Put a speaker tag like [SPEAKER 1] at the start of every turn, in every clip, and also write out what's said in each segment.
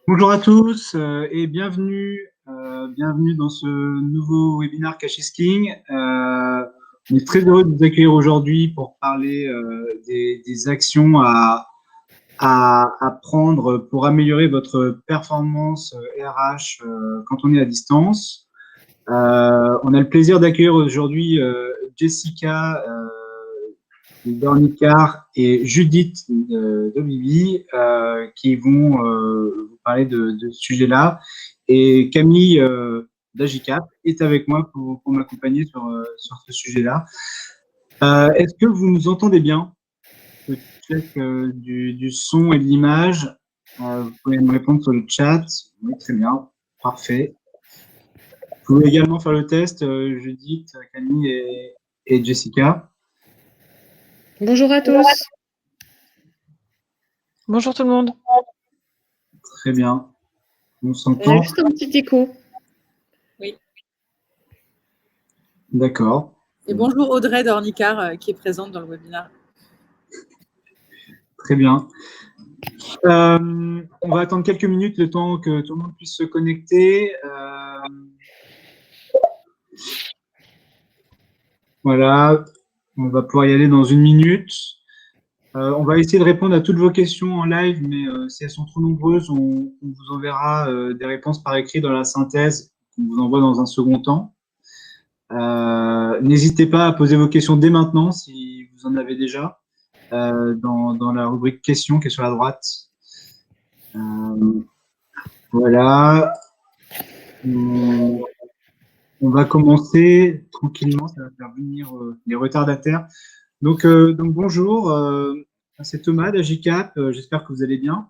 [SPEAKER 1] Bonjour à tous et bienvenue dans ce nouveau webinaire Cachisking. On est très heureux de vous accueillir aujourd'hui pour parler des actions à prendre pour améliorer votre performance RH quand on est à distance. On a le plaisir d'accueillir aujourd'hui Jessica Dornicard et Judith de Vivi qui vont vous parler de ce sujet-là. Et Camille d'Agicap est avec moi pour m'accompagner sur ce sujet-là. Est-ce que vous nous entendez bien? Le check du son et de l'image. Vous pouvez me répondre sur le chat. Oui, très bien. Parfait. Vous pouvez également faire le test, Judith, Camille et Jessica.
[SPEAKER 2] Bonjour à tous.
[SPEAKER 3] Bonjour tout le monde.
[SPEAKER 1] Très bien. On
[SPEAKER 2] J'ai
[SPEAKER 1] s'entend.
[SPEAKER 2] juste un petit écho.
[SPEAKER 3] Oui.
[SPEAKER 1] D'accord.
[SPEAKER 3] Et bonjour Audrey Dornicard qui est présente dans le webinaire.
[SPEAKER 1] Très bien. On va attendre quelques minutes, le temps que tout le monde puisse se connecter. Voilà, on va pouvoir y aller dans une minute. On va essayer de répondre à toutes vos questions en live, mais si elles sont trop nombreuses, on vous enverra des réponses par écrit dans la synthèse qu'on vous envoie dans un second temps. N'hésitez pas à poser vos questions dès maintenant si vous en avez déjà dans la rubrique questions qui est sur la droite. Voilà. On va commencer tranquillement, ça va faire venir les retardataires. Donc bonjour, c'est Thomas d'Agicap, j'espère que vous allez bien.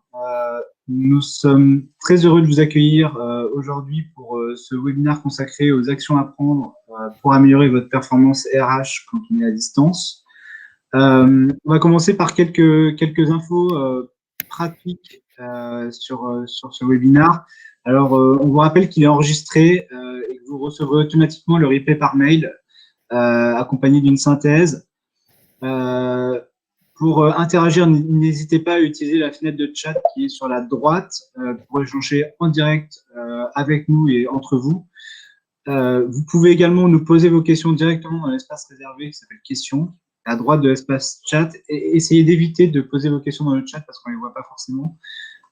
[SPEAKER 1] Nous sommes très heureux de vous accueillir aujourd'hui pour ce webinaire consacré aux actions à prendre pour améliorer votre performance RH quand on est à distance. On va commencer par quelques infos pratiques sur ce webinaire. Alors, on vous rappelle qu'il est enregistré et que vous recevrez automatiquement le replay par mail accompagné d'une synthèse. Pour interagir, n'hésitez pas à utiliser la fenêtre de chat qui est sur la droite pour échanger en direct avec nous et entre vous. Vous pouvez également nous poser vos questions directement dans l'espace réservé qui s'appelle questions, à droite de l'espace chat. Et essayez d'éviter de poser vos questions dans le chat parce qu'on ne les voit pas forcément.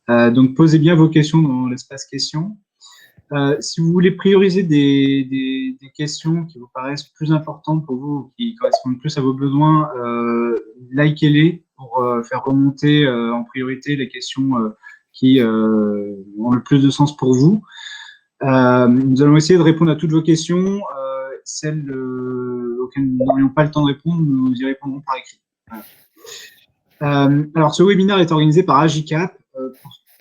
[SPEAKER 1] Donc, posez bien vos questions dans l'espace questions. Si vous voulez prioriser des questions qui vous paraissent plus importantes pour vous, qui correspondent plus à vos besoins, likez-les pour faire remonter en priorité les questions qui ont le plus de sens pour vous. Nous allons essayer de répondre à toutes vos questions. Celles auxquelles nous n'aurions pas le temps de répondre, nous y répondrons par écrit. Voilà. Alors, ce webinaire est organisé par Agicap.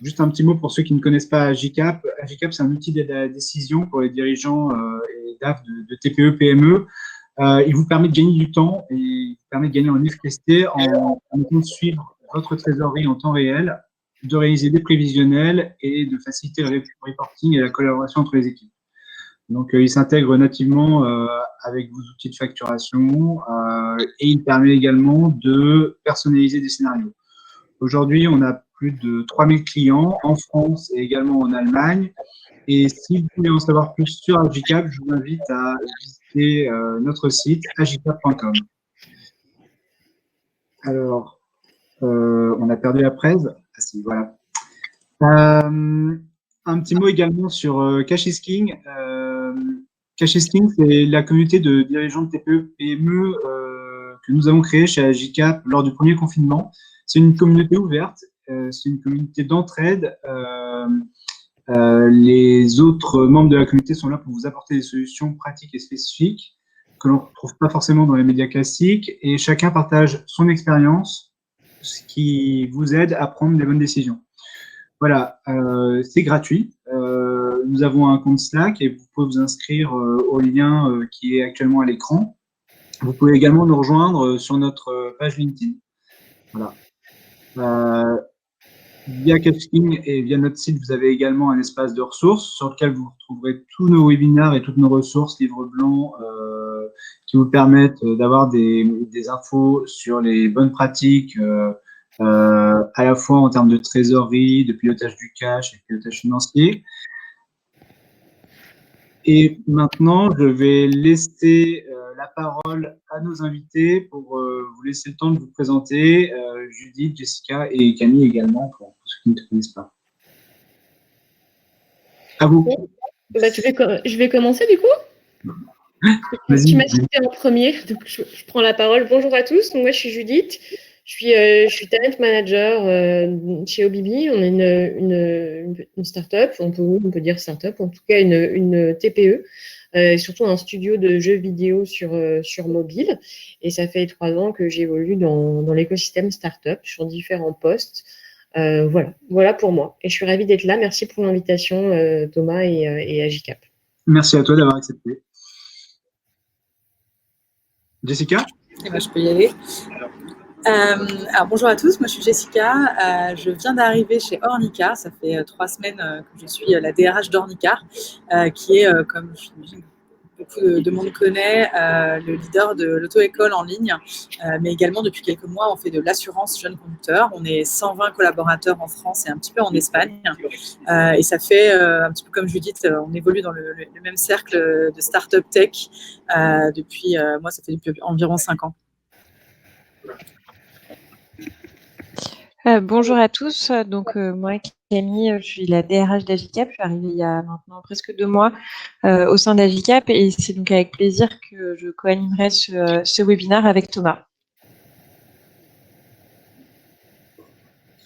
[SPEAKER 1] Juste un petit mot pour ceux qui ne connaissent pas Agicap. Agicap, c'est un outil d'aide à la décision pour les dirigeants et DAF de TPE, PME. Il vous permet de gagner du temps et il vous permet de gagner en efficacité en permettant de suivre votre trésorerie en temps réel, de réaliser des prévisionnels et de faciliter le reporting et la collaboration entre les équipes. Donc, il s'intègre nativement avec vos outils de facturation et il permet également de personnaliser des scénarios. Aujourd'hui, on a plus de 3000 clients en France et également en Allemagne. Et si vous voulez en savoir plus sur Agicap, je vous invite à visiter notre site agicap.com. Alors, on a perdu la presse. Ah si, voilà. Un petit mot également sur Cachisking. Cachisking, c'est la communauté de dirigeants de TPE, PME que nous avons créée chez Agicap lors du premier confinement. C'est une communauté ouverte, c'est une communauté d'entraide. Les autres membres de la communauté sont là pour vous apporter des solutions pratiques et spécifiques que l'on ne retrouve pas forcément dans les médias classiques et chacun partage son expérience, ce qui vous aide à prendre les bonnes décisions. Voilà, c'est gratuit. Nous avons un compte Slack et vous pouvez vous inscrire au lien qui est actuellement à l'écran. Vous pouvez également nous rejoindre sur notre page LinkedIn. Voilà. Via Cachisking et via notre site, vous avez également un espace de ressources sur lequel vous retrouverez tous nos webinaires et toutes nos ressources, livres blancs, qui vous permettent d'avoir des infos sur les bonnes pratiques à à la fois en termes de trésorerie, de pilotage du cash et de pilotage financier. Et maintenant, je vais laisser la parole à nos invités pour vous laisser le temps de vous présenter, Judith, Jessica et Camille également, pour ceux qui ne te connaissent pas. À vous.
[SPEAKER 2] Bah, je vais commencer du coup. Tu m'as cité en premier, donc je prends la parole. Bonjour à tous, donc moi je suis Judith, je suis talent manager chez OBB. On est une start-up, on peut dire start-up, en tout cas une TPE, surtout un studio de jeux vidéo sur mobile. Et ça fait 3 ans que j'évolue dans l'écosystème start-up sur différents postes. Voilà pour moi. Et je suis ravie d'être là. Merci pour l'invitation, Thomas et Agicap.
[SPEAKER 1] Merci à toi d'avoir accepté. Jessica?
[SPEAKER 3] Eh ben, je peux y aller. Alors, bonjour à tous, moi je suis Jessica, je viens d'arriver chez Ornicar, ça fait 3 semaines que je suis la DRH d'Ornicar, qui est, comme beaucoup de monde connaît, le leader de l'auto-école en ligne, mais également depuis quelques mois on fait de l'assurance jeunes conducteurs. On est 120 collaborateurs en France et un petit peu en Espagne, et ça fait un petit peu comme Judith, on évolue dans le même cercle de start-up tech depuis, moi ça fait depuis environ 5 ans.
[SPEAKER 4] Bonjour à tous, donc moi Camille, je suis la DRH d'Agicap, je suis arrivée il y a maintenant presque 2 mois au sein d'Agicap et c'est donc avec plaisir que je co-animerai ce webinaire avec Thomas.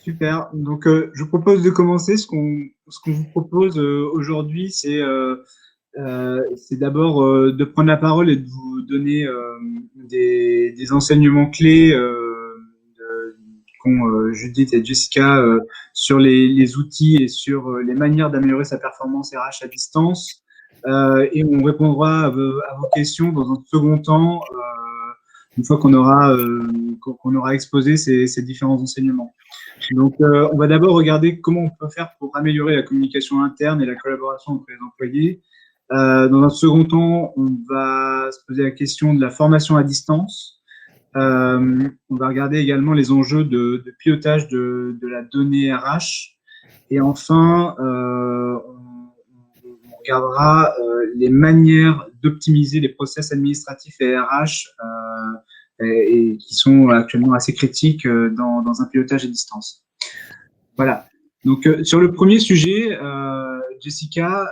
[SPEAKER 1] Super, donc je vous propose de commencer. Ce qu'on vous propose aujourd'hui, c'est d'abord de prendre la parole et de vous donner des enseignements clés qu'ont Judith et Jessica sur les outils et sur les manières d'améliorer sa performance RH à distance. Et on répondra à vos questions dans un second temps, une fois qu'on aura exposé ces différents enseignements. Donc, on va d'abord regarder comment on peut faire pour améliorer la communication interne et la collaboration entre les employés. Dans un second temps, on va se poser la question de la formation à distance. On va regarder également les enjeux de pilotage de la donnée RH. Et enfin, on regardera les manières d'optimiser les process administratifs et RH et qui sont actuellement assez critiques dans un pilotage à distance. Voilà. Donc, sur le premier sujet, Jessica,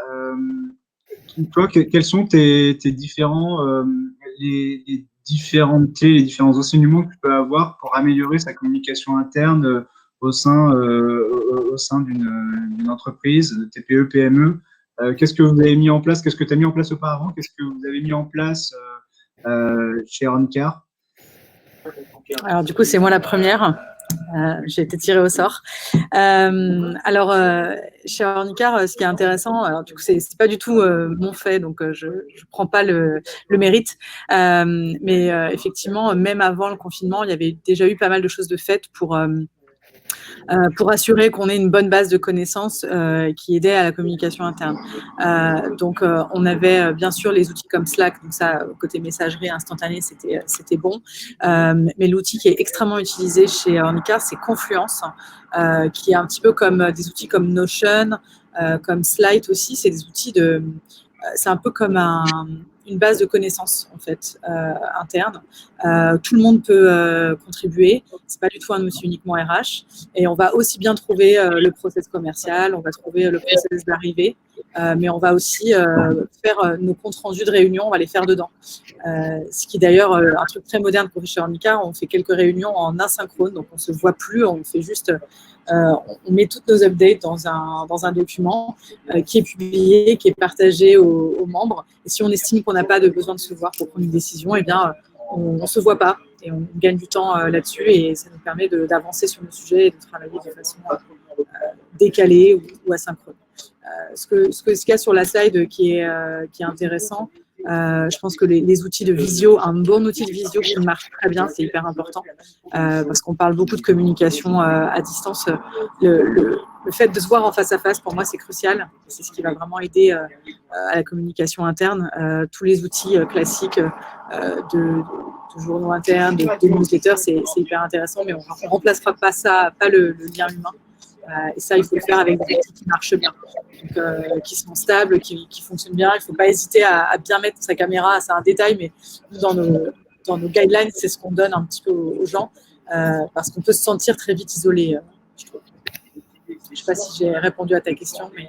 [SPEAKER 1] toi, quels sont tes différents les différentes clés, les différents enseignements que tu peux avoir pour améliorer sa communication interne au sein d'une entreprise, de TPE, PME? Qu'est-ce que vous avez mis en place? Qu'est-ce que tu as mis en place auparavant? Qu'est-ce que vous avez mis en place chez Ornicar?
[SPEAKER 3] Alors du coup, c'est moi la première. J'ai été tirée au sort. Alors, chez Ornicar, ce qui est intéressant, alors du coup, c'est pas du tout mon fait, donc je prends pas le mérite. Mais effectivement, même avant le confinement, il y avait déjà eu pas mal de choses de faites pour assurer qu'on ait une bonne base de connaissances qui aidait à la communication interne. Donc, on avait bien sûr les outils comme Slack, donc ça, côté messagerie instantanée, c'était bon. Mais l'outil qui est extrêmement utilisé chez Ornicar, c'est Confluence, qui est un petit peu comme des outils comme Notion, comme Slide aussi. C'est des outils c'est un peu comme une base de connaissances en fait interne. Tout le monde peut contribuer. C'est pas du tout un outil uniquement RH. Et on va aussi bien trouver le process commercial, on va trouver le process d'arrivée, mais on va aussi faire nos comptes rendus de réunion, on va les faire dedans. Ce qui est d'ailleurs un truc très moderne pour chez Ornicar. On fait quelques réunions en asynchrone, donc on se voit plus, on fait juste on met toutes nos updates dans un document qui est publié, qui est partagé aux membres. Et si on estime qu'on n'a pas de besoin de se voir pour prendre une décision, eh bien, on ne se voit pas et on gagne du temps là-dessus et ça nous permet d'avancer sur le sujet et de travailler de façon décalée ou asynchrone. Ce qu'il y a sur la slide qui est intéressant, Je pense que les outils de visio, un bon outil de visio qui marche très bien, c'est hyper important parce qu'on parle beaucoup de communication à distance. Le fait de se voir en face à face, pour moi, c'est crucial. C'est ce qui va vraiment aider à la communication interne. Tous les outils classiques de journaux internes, de newsletters, c'est hyper intéressant, mais on ne remplacera pas ça, pas le lien humain. Et ça, il faut le faire avec des outils qui marchent bien, donc, qui sont stables, qui fonctionnent bien. Il ne faut pas hésiter à bien mettre sa caméra. C'est un détail, mais dans nos guidelines, c'est ce qu'on donne un petit peu aux gens, parce qu'on peut se sentir très vite isolé, je trouve. Je ne sais pas si j'ai répondu à ta question, mais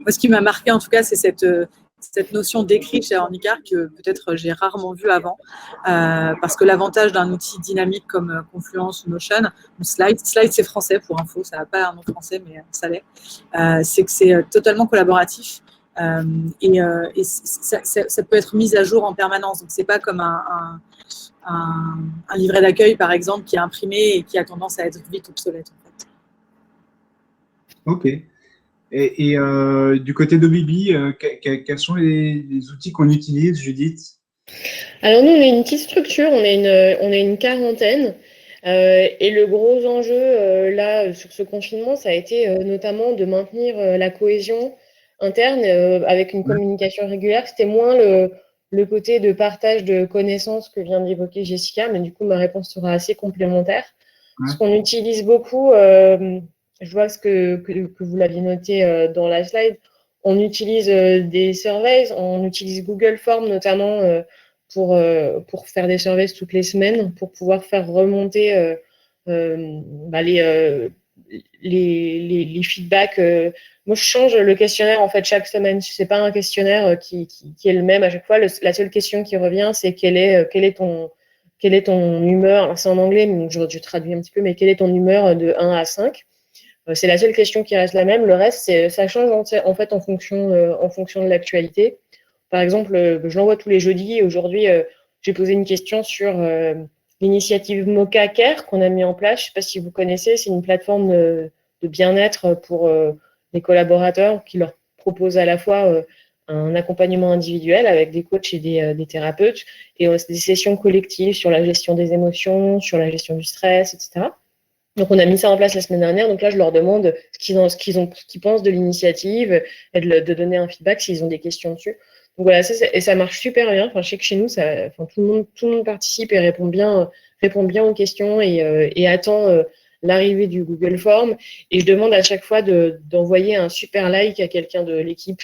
[SPEAKER 3] moi, ce qui m'a marqué, en tout cas, c'est cette notion d'écrit chez Hornicar que peut-être j'ai rarement vu avant, parce que l'avantage d'un outil dynamique comme Confluence ou Notion, ou Slide c'est français pour info, ça n'a pas un nom français, mais ça l'est, c'est que c'est totalement collaboratif. Et ça peut être mis à jour en permanence. Donc, ce n'est pas comme un livret d'accueil, par exemple, qui est imprimé et qui a tendance à être vite obsolète, en fait.
[SPEAKER 1] Ok. Et du côté d'Obibi, quels sont les outils qu'on utilise, Judith?
[SPEAKER 2] Alors nous, on est une petite structure, on est une quarantaine. Et le gros enjeu là sur ce confinement, ça a été notamment de maintenir la cohésion interne avec une communication régulière. C'était moins le côté de partage de connaissances que vient d'évoquer Jessica, mais du coup ma réponse sera assez complémentaire. Ce qu'on utilise beaucoup, je vois que vous l'aviez noté dans la slide, on utilise des surveys, on utilise Google Forms notamment pour faire des surveys toutes les semaines, pour pouvoir faire remonter les feedbacks. Moi, je change le questionnaire en fait chaque semaine. C'est pas un questionnaire qui est le même à chaque fois. La seule question qui revient, c'est quelle est ton humeur. Alors, c'est en anglais, donc je traduis un petit peu, mais quelle est ton humeur de 1 à 5? C'est la seule question qui reste la même. Le reste, ça change en fait en fonction de l'actualité. Par exemple, je l'envoie tous les jeudis. Et aujourd'hui, j'ai posé une question sur l'initiative Mocha Care qu'on a mis en place. Je ne sais pas si vous connaissez, c'est une plateforme de bien-être pour les collaborateurs qui leur propose à la fois un accompagnement individuel avec des coachs et des thérapeutes et des sessions collectives sur la gestion des émotions, sur la gestion du stress, etc. Donc, on a mis ça en place la semaine dernière. Donc là, je leur demande ce qu'ils pensent de l'initiative et de donner un feedback s'ils ont des questions dessus. Donc voilà, et ça marche super bien. Enfin, je sais que chez nous, tout le monde participe et répond bien aux questions et attend l'arrivée du Google Form. Et je demande à chaque fois d'envoyer un super like à quelqu'un de l'équipe,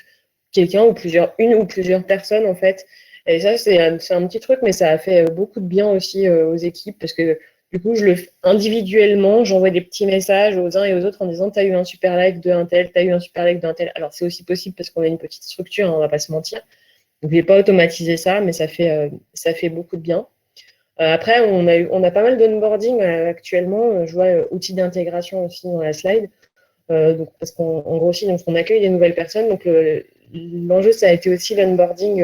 [SPEAKER 2] une ou plusieurs personnes en fait. Et ça, c'est un petit truc, mais ça a fait beaucoup de bien aussi aux équipes parce que du coup, je le fais individuellement, j'envoie des petits messages aux uns et aux autres en disant « t'as eu un super like d'un tel, t'as eu un super like d'un tel ». Alors, c'est aussi possible parce qu'on a une petite structure, hein, on ne va pas se mentir. Donc, je n'ai pas automatisé ça, mais ça fait beaucoup de bien. Après, on a pas mal d'onboarding actuellement. Je vois outils d'intégration aussi dans la slide. Donc, parce qu'on grossit, donc on accueille des nouvelles personnes. Donc, l'enjeu, ça a été aussi l'onboarding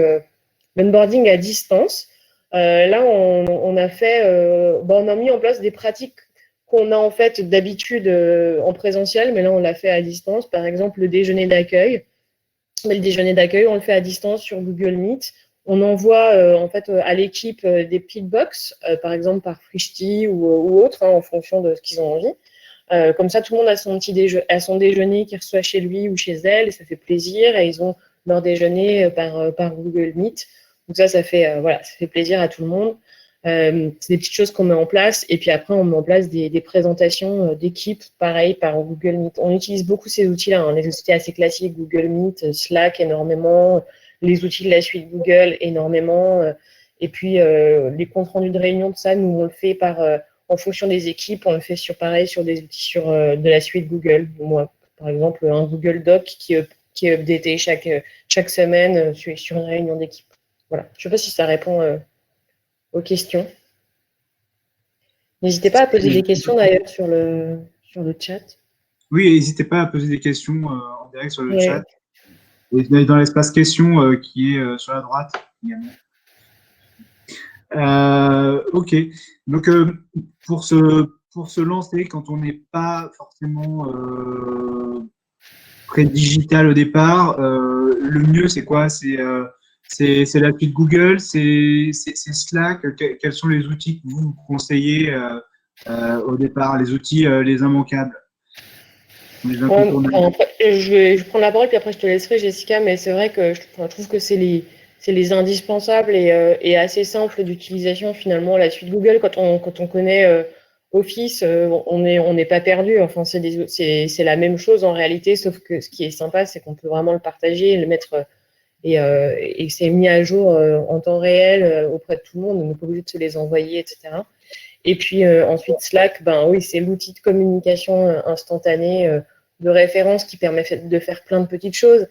[SPEAKER 2] à distance. Là, on a mis en place des pratiques qu'on a en fait d'habitude en présentiel, mais là, on l'a fait à distance. Par exemple, le déjeuner d'accueil. Le déjeuner d'accueil, on le fait à distance sur Google Meet. On envoie en fait à l'équipe des petites box, par exemple par Frishti ou autre, hein, en fonction de ce qu'ils ont envie. Comme ça, tout le monde a son déjeuner qui reçoit chez lui ou chez elle, et ça fait plaisir. Et ils ont leur déjeuner par Google Meet. Donc ça fait plaisir à tout le monde. C'est des petites choses qu'on met en place. Et puis après, on met en place des présentations d'équipe, pareil, par Google Meet. On utilise beaucoup ces outils-là, hein, les outils assez classiques, Google Meet, Slack énormément, les outils de la suite Google énormément. Et puis, les comptes rendus de réunion, tout ça, nous, on le fait en fonction des équipes. On le fait sur des outils de la suite Google. Moi, par exemple, un Google Doc qui est updaté chaque semaine sur une réunion d'équipe. Voilà. Je ne sais pas si ça répond aux questions. N'hésitez pas à poser des questions d'ailleurs sur le chat.
[SPEAKER 1] Oui, n'hésitez pas à poser des questions en direct sur le chat. Et dans l'espace questions qui est sur la droite également. Ok. Donc, pour se lancer, quand on n'est pas forcément très digital au départ, le mieux, c'est quoi? C'est C'est la suite Google, c'est Slack. Quels sont les outils que vous conseillez au départ, les outils les immanquables, les incontournables?
[SPEAKER 2] Après, je vais prendre la parole, puis après je te laisserai, Jessica, mais c'est vrai que je trouve que c'est les indispensables et assez simples d'utilisation finalement. La suite Google, quand on connaît Office, on n'est pas perdu. Enfin, c'est la même chose en réalité, sauf que ce qui est sympa, c'est qu'on peut vraiment le partager, le mettre et c'est mis à jour en temps réel auprès de tout le monde. On n'est pas obligé de se les envoyer, etc. Et puis ensuite, Slack, ben oui, c'est l'outil de communication instantanée de référence qui permet de faire plein de petites choses,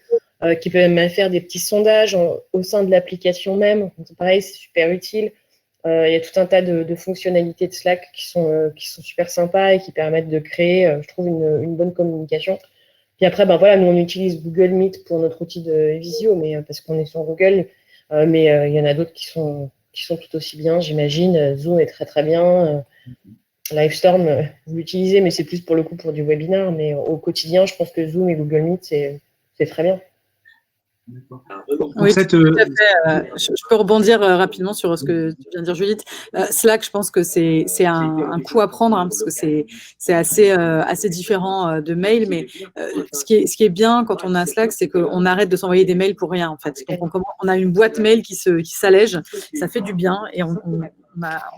[SPEAKER 2] qui permet de faire des petits sondages au sein de l'application même. Donc, pareil, c'est super utile. Il y a tout un tas de fonctionnalités de Slack qui sont super sympas et qui permettent de créer, je trouve, une bonne communication. Puis après, ben voilà, nous on utilise Google Meet pour notre outil de visio, mais parce qu'on est sur Google, mais il y en a d'autres qui sont tout aussi bien, j'imagine. Zoom est très très bien. Livestorm, vous l'utilisez, mais c'est plus pour le coup pour du webinar. Mais au quotidien, je pense que Zoom et Google Meet, c'est très bien.
[SPEAKER 3] Oui, tout à fait. Je peux rebondir rapidement sur ce que tu viens de dire, Judith. Slack, je pense que c'est un coup à prendre hein, parce que c'est assez différent de mail. Mais ce qui est bien quand on a Slack, c'est qu'on arrête de s'envoyer des mails pour rien en fait. Donc on a une boîte mail qui s'allège, ça fait du bien et en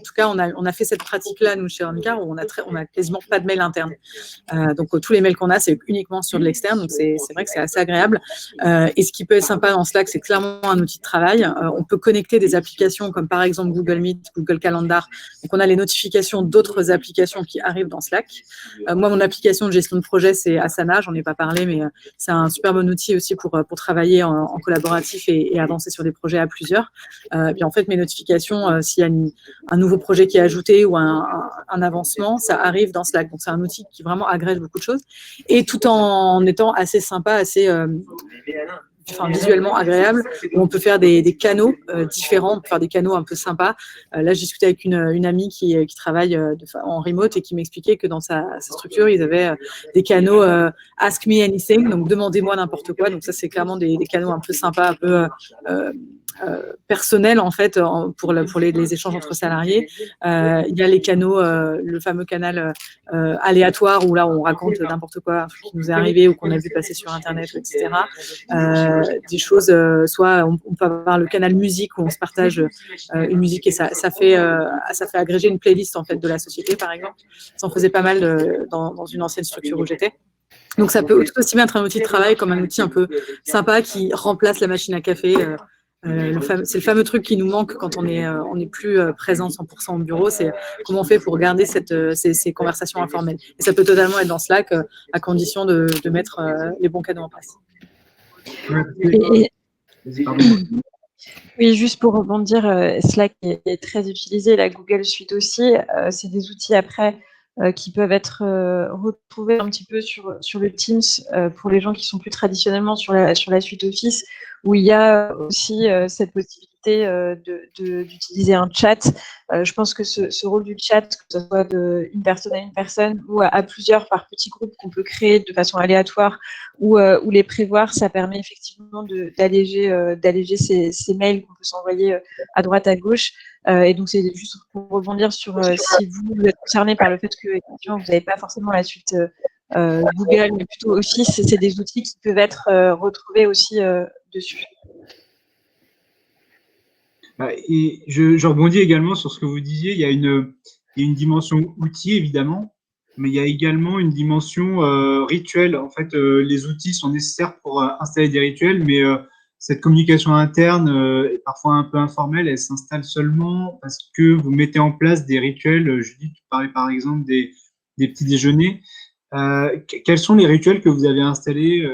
[SPEAKER 3] tout cas, on a fait cette pratique-là, nous, chez Omcar, où on a quasiment pas de mail interne. Donc, tous les mails qu'on a, c'est uniquement sur de l'externe. Donc, c'est vrai que c'est assez agréable. Et ce qui peut être sympa dans Slack, c'est clairement un outil de travail. On peut connecter des applications comme, par exemple, Google Meet, Google Calendar. Donc, on a les notifications d'autres applications qui arrivent dans Slack. Moi, mon application de gestion de projet, c'est Asana. J'en ai pas parlé, mais c'est un super bon outil aussi pour travailler en collaboratif et avancer sur des projets à plusieurs. Puis, en fait, mes notifications, s'il y a un nouveau projet qui est ajouté ou un avancement, ça arrive dans Slack. Donc, c'est un outil qui vraiment agrège beaucoup de choses et tout en étant assez sympa, assez visuellement agréable, où on peut faire des canaux différents, on peut faire des canaux un peu sympas. Là, j'ai discuté avec une amie qui travaille en remote et qui m'expliquait que dans sa structure, ils avaient des canaux Ask Me Anything, donc demandez-moi n'importe quoi. Donc ça, c'est clairement des canaux un peu sympas, un peu personnel en fait pour les échanges entre salariés. Il y a les canaux, le fameux canal aléatoire où là on raconte n'importe quoi qui nous est arrivé ou qu'on a vu passer sur internet, etc. Des choses, soit on peut avoir le canal musique où on se partage une musique et ça fait agréger une playlist en fait de la société par exemple. Ça en faisait pas mal dans une ancienne structure où j'étais. Donc ça peut tout aussi bien être un outil de travail comme un outil un peu sympa qui remplace la machine à café. C'est le fameux truc qui nous manque quand on est plus présent 100% au bureau, c'est comment on fait pour garder ces conversations informelles. Et ça peut totalement être dans Slack à condition de mettre les bons canaux en place.
[SPEAKER 4] Oui, juste pour rebondir, Slack est très utilisé, la Google Suite aussi. C'est des outils après qui peuvent être retrouvés un petit peu sur le Teams pour les gens qui sont plus traditionnellement sur la suite Office, où il y a aussi cette possibilité d'utiliser un chat. Je pense que ce rôle du chat, que ce soit d'une personne à une personne ou à plusieurs par petits groupes qu'on peut créer de façon aléatoire ou les prévoir, ça permet effectivement d'alléger ces mails qu'on peut s'envoyer à droite, à gauche. Et donc, c'est juste pour rebondir sur si vous êtes concerné par le fait que effectivement, vous n'avez pas forcément la suite Google, mais plutôt Office, c'est des outils qui peuvent être retrouvés aussi dessus.
[SPEAKER 1] Et je rebondis également sur ce que vous disiez. Il y a une dimension outil, évidemment, mais il y a également une dimension rituel. En fait, les outils sont nécessaires pour installer des rituels, mais cette communication interne est parfois un peu informelle. Elle s'installe seulement parce que vous mettez en place des rituels. Judith, tu parlais par exemple des petits déjeuners. Quels sont les rituels que vous avez installés,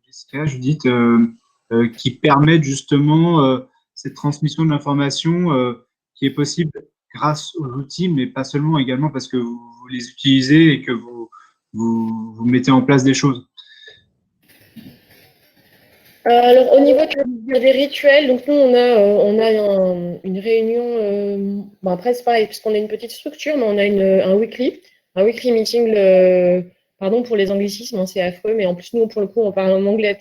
[SPEAKER 1] Jessica, Judith, qui permettent justement cette transmission de l'information qui est possible grâce aux outils, mais pas seulement, également parce que vous les utilisez et que vous mettez en place des choses.
[SPEAKER 2] Alors, au niveau des rituels, donc nous, on a une réunion. Bon, après, c'est pareil, parce qu'on est une petite structure, mais on a un weekly meeting Pardon pour les anglicismes, hein, c'est affreux, mais en plus, nous, pour le coup, on parle en anglais.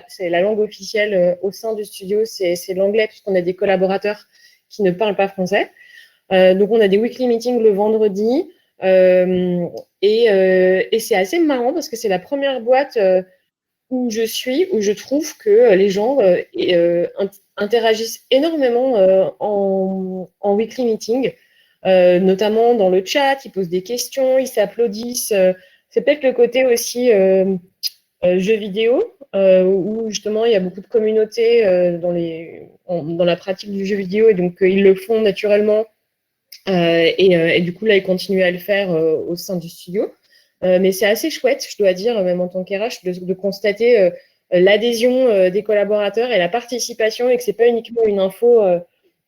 [SPEAKER 2] C'est la langue officielle au sein du studio, c'est l'anglais, puisqu'on a des collaborateurs qui ne parlent pas français. Donc, on a des weekly meetings le vendredi. Et c'est assez marrant parce que c'est la première boîte où je trouve que les gens interagissent énormément en weekly meeting, notamment dans le chat, ils posent des questions, ils s'applaudissent. C'est peut-être le côté aussi jeux vidéo, où justement il y a beaucoup de communautés dans la pratique du jeu vidéo, et donc ils le font naturellement. Et du coup, là, ils continuent à le faire au sein du studio. Mais c'est assez chouette, je dois dire, même en tant qu'RH, de constater l'adhésion des collaborateurs et la participation, et que c'est pas uniquement une info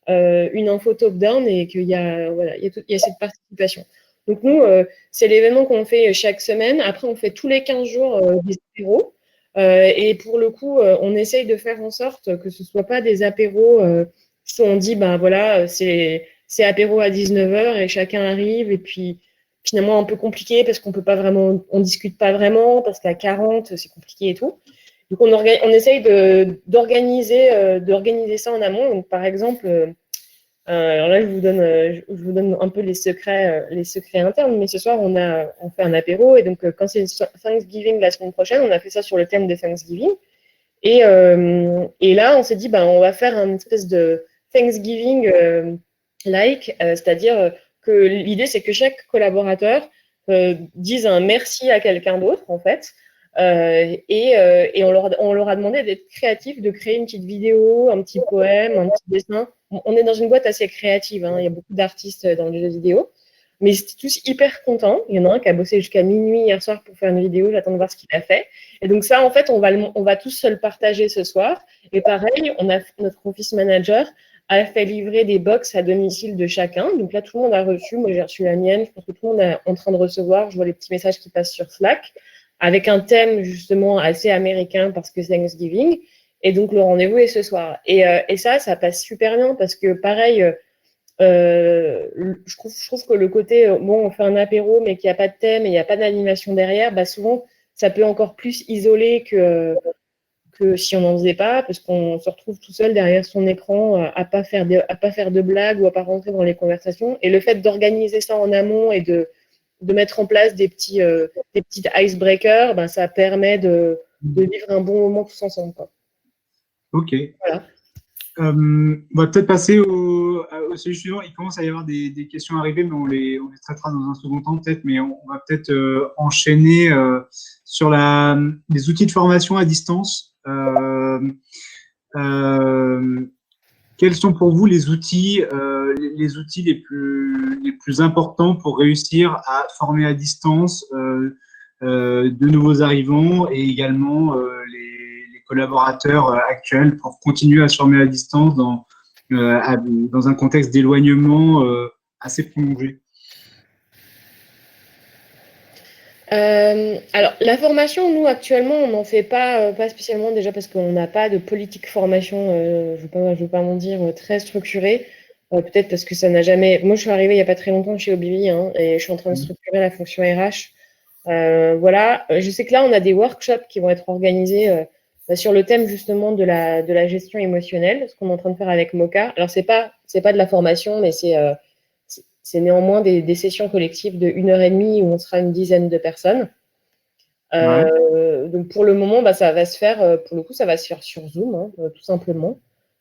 [SPEAKER 2] top-down, et qu'il y a, voilà, il y a cette participation. Donc nous, c'est l'événement qu'on fait chaque semaine. Après, on fait tous les 15 jours des apéros. Et pour le coup, on essaye de faire en sorte que ce ne soit pas des apéros où on dit, ben voilà, c'est apéro à 19h et chacun arrive, et puis finalement un peu compliqué parce qu'on peut pas vraiment, on discute pas vraiment, parce qu'à 40, c'est compliqué et tout. Donc on essaye d'organiser ça en amont. Donc par exemple, alors là je vous donne un peu les secrets internes, mais ce soir on fait un apéro, et donc quand c'est Thanksgiving la semaine prochaine, on a fait ça sur le thème de Thanksgiving, et là on s'est dit on va faire une espèce de Thanksgiving c'est-à-dire que l'idée c'est que chaque collaborateur dise un merci à quelqu'un d'autre en fait. Et on leur a demandé d'être créatifs, de créer une petite vidéo, un petit poème, un petit dessin. On est dans une boîte assez créative, hein. Il y a beaucoup d'artistes dans les jeux vidéo, mais ils étaient tous hyper contents. Il y en a un qui a bossé jusqu'à minuit hier soir pour faire une vidéo, j'attends de voir ce qu'il a fait. Et donc ça, en fait, on va tous se le partager ce soir. Et pareil, on a notre office manager a fait livrer des box à domicile de chacun. Donc là, tout le monde a reçu. Moi, j'ai reçu la mienne. Je pense que tout le monde est en train de recevoir. Je vois les petits messages qui passent sur Slack, avec un thème justement assez américain parce que c'est Thanksgiving. Et donc, le rendez-vous est ce soir. Et ça passe super bien parce que, pareil, je trouve que le côté, on fait un apéro, mais qu'il n'y a pas de thème et il n'y a pas d'animation derrière, souvent, ça peut encore plus isoler que si on n'en faisait pas, parce qu'on se retrouve tout seul derrière son écran à pas faire de blagues ou à pas rentrer dans les conversations. Et le fait d'organiser ça en amont et de mettre en place des petits icebreakers, ça permet de vivre un bon moment tous ensemble, quoi.
[SPEAKER 1] Ok.
[SPEAKER 2] Voilà.
[SPEAKER 1] On va peut-être passer au sujet suivant. Il commence à y avoir des questions arrivées, mais on les traitera dans un second temps peut-être. Mais on va peut-être enchaîner sur les outils de formation à distance. Quels sont pour vous les outils les plus importants pour réussir à former à distance de nouveaux arrivants, et également les collaborateurs actuels, pour continuer à se former à distance dans un contexte d'éloignement assez prolongé?
[SPEAKER 2] Alors, la formation, nous, actuellement, on n'en fait pas spécialement, déjà parce qu'on n'a pas de politique formation, je ne veux pas m'en dire, très structurée. Peut-être parce que ça n'a jamais... Moi, je suis arrivée il n'y a pas très longtemps chez Obibi, hein, et je suis en train de structurer la fonction RH. Voilà. Je sais que là, on a des workshops qui vont être organisés sur le thème, justement, de la gestion émotionnelle, ce qu'on est en train de faire avec Mocha. Alors, c'est pas de la formation, mais c'est néanmoins des sessions collectives de 1h30 où on sera une dizaine de personnes. Donc pour le moment, ça va se faire, pour le coup, ça va se faire sur Zoom, hein, tout simplement,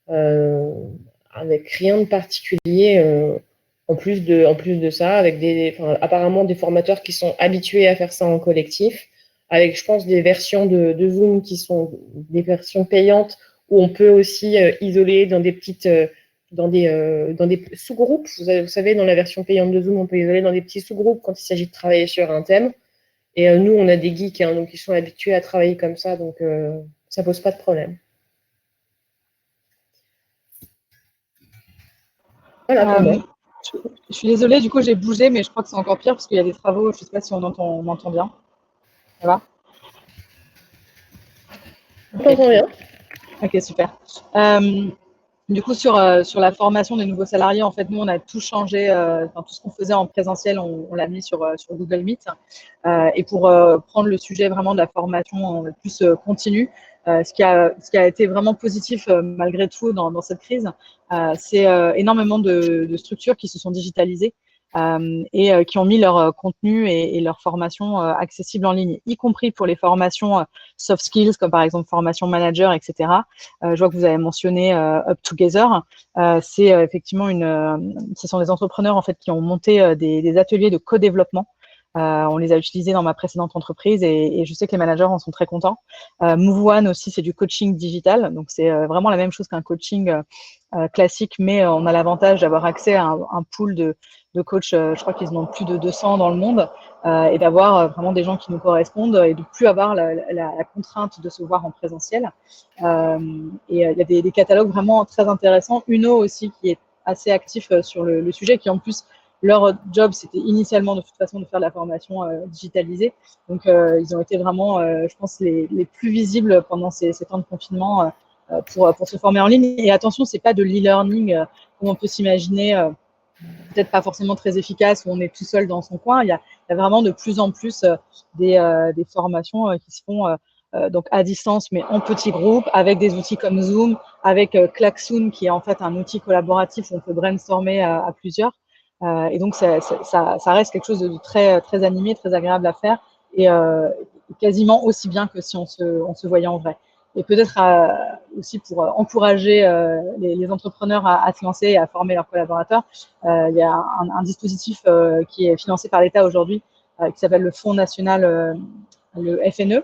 [SPEAKER 2] avec rien de particulier en plus de ça, avec apparemment des formateurs qui sont habitués à faire ça en collectif, avec, je pense, des versions de Zoom qui sont des versions payantes, où on peut aussi isoler dans des petites... dans des sous-groupes. Vous savez, dans la version payante de Zoom, on peut isoler dans des petits sous-groupes quand il s'agit de travailler sur un thème. Et nous, on a des geeks, hein, donc ils sont habitués à travailler comme ça, donc ça pose pas de problème. Voilà.
[SPEAKER 5] Je suis désolée, du coup, j'ai bougé, mais je crois que c'est encore pire parce qu'il y a des travaux. Je ne sais pas si on m'entend bien. Ça va?
[SPEAKER 2] On t'entend bien.
[SPEAKER 5] Ok, super. Du coup, sur la formation des nouveaux salariés, en fait, nous, on a tout changé. Tout ce qu'on faisait en présentiel, on l'a mis sur Google Meet. Et pour prendre le sujet vraiment de la formation plus continue, ce qui a été vraiment positif malgré tout dans cette crise, c'est énormément de structures qui se sont digitalisées et qui ont mis leur contenu et leur formation accessible en ligne, y compris pour les formations soft skills, comme par exemple formation manager, etc. Je vois que vous avez mentionné Up Together. C'est effectivement ce sont des entrepreneurs en fait qui ont monté des ateliers de co-développement. On les a utilisés dans ma précédente entreprise et je sais que les managers en sont très contents. Move One aussi, c'est du coaching digital, donc c'est vraiment la même chose qu'un coaching classique, mais on a l'avantage d'avoir accès à un pool de coachs, je crois qu'ils en ont plus de 200 dans le monde, et d'avoir vraiment des gens qui nous correspondent et de ne plus avoir la contrainte de se voir en présentiel. Et il y a des catalogues vraiment très intéressants. Uno aussi, qui est assez actif sur le sujet, qui en plus, leur job, c'était initialement de toute façon de faire de la formation digitalisée. Donc, ils ont été vraiment, je pense, les plus visibles pendant ces temps de confinement pour se former en ligne. Et attention, c'est pas de l'e-learning comme on peut s'imaginer, peut-être pas forcément très efficace, où on est tout seul dans son coin. Il y a vraiment de plus en plus des formations qui se font donc à distance, mais en petits groupes, avec des outils comme Zoom, avec Klaxoon, qui est en fait un outil collaboratif où on peut brainstormer à plusieurs. Et donc, ça reste quelque chose de très, très animé, très agréable à faire et quasiment aussi bien que si on se voyait en vrai. Et peut-être aussi pour encourager les entrepreneurs à se lancer et à former leurs collaborateurs, il y a un dispositif qui est financé par l'État aujourd'hui qui s'appelle le Fonds national, le FNE,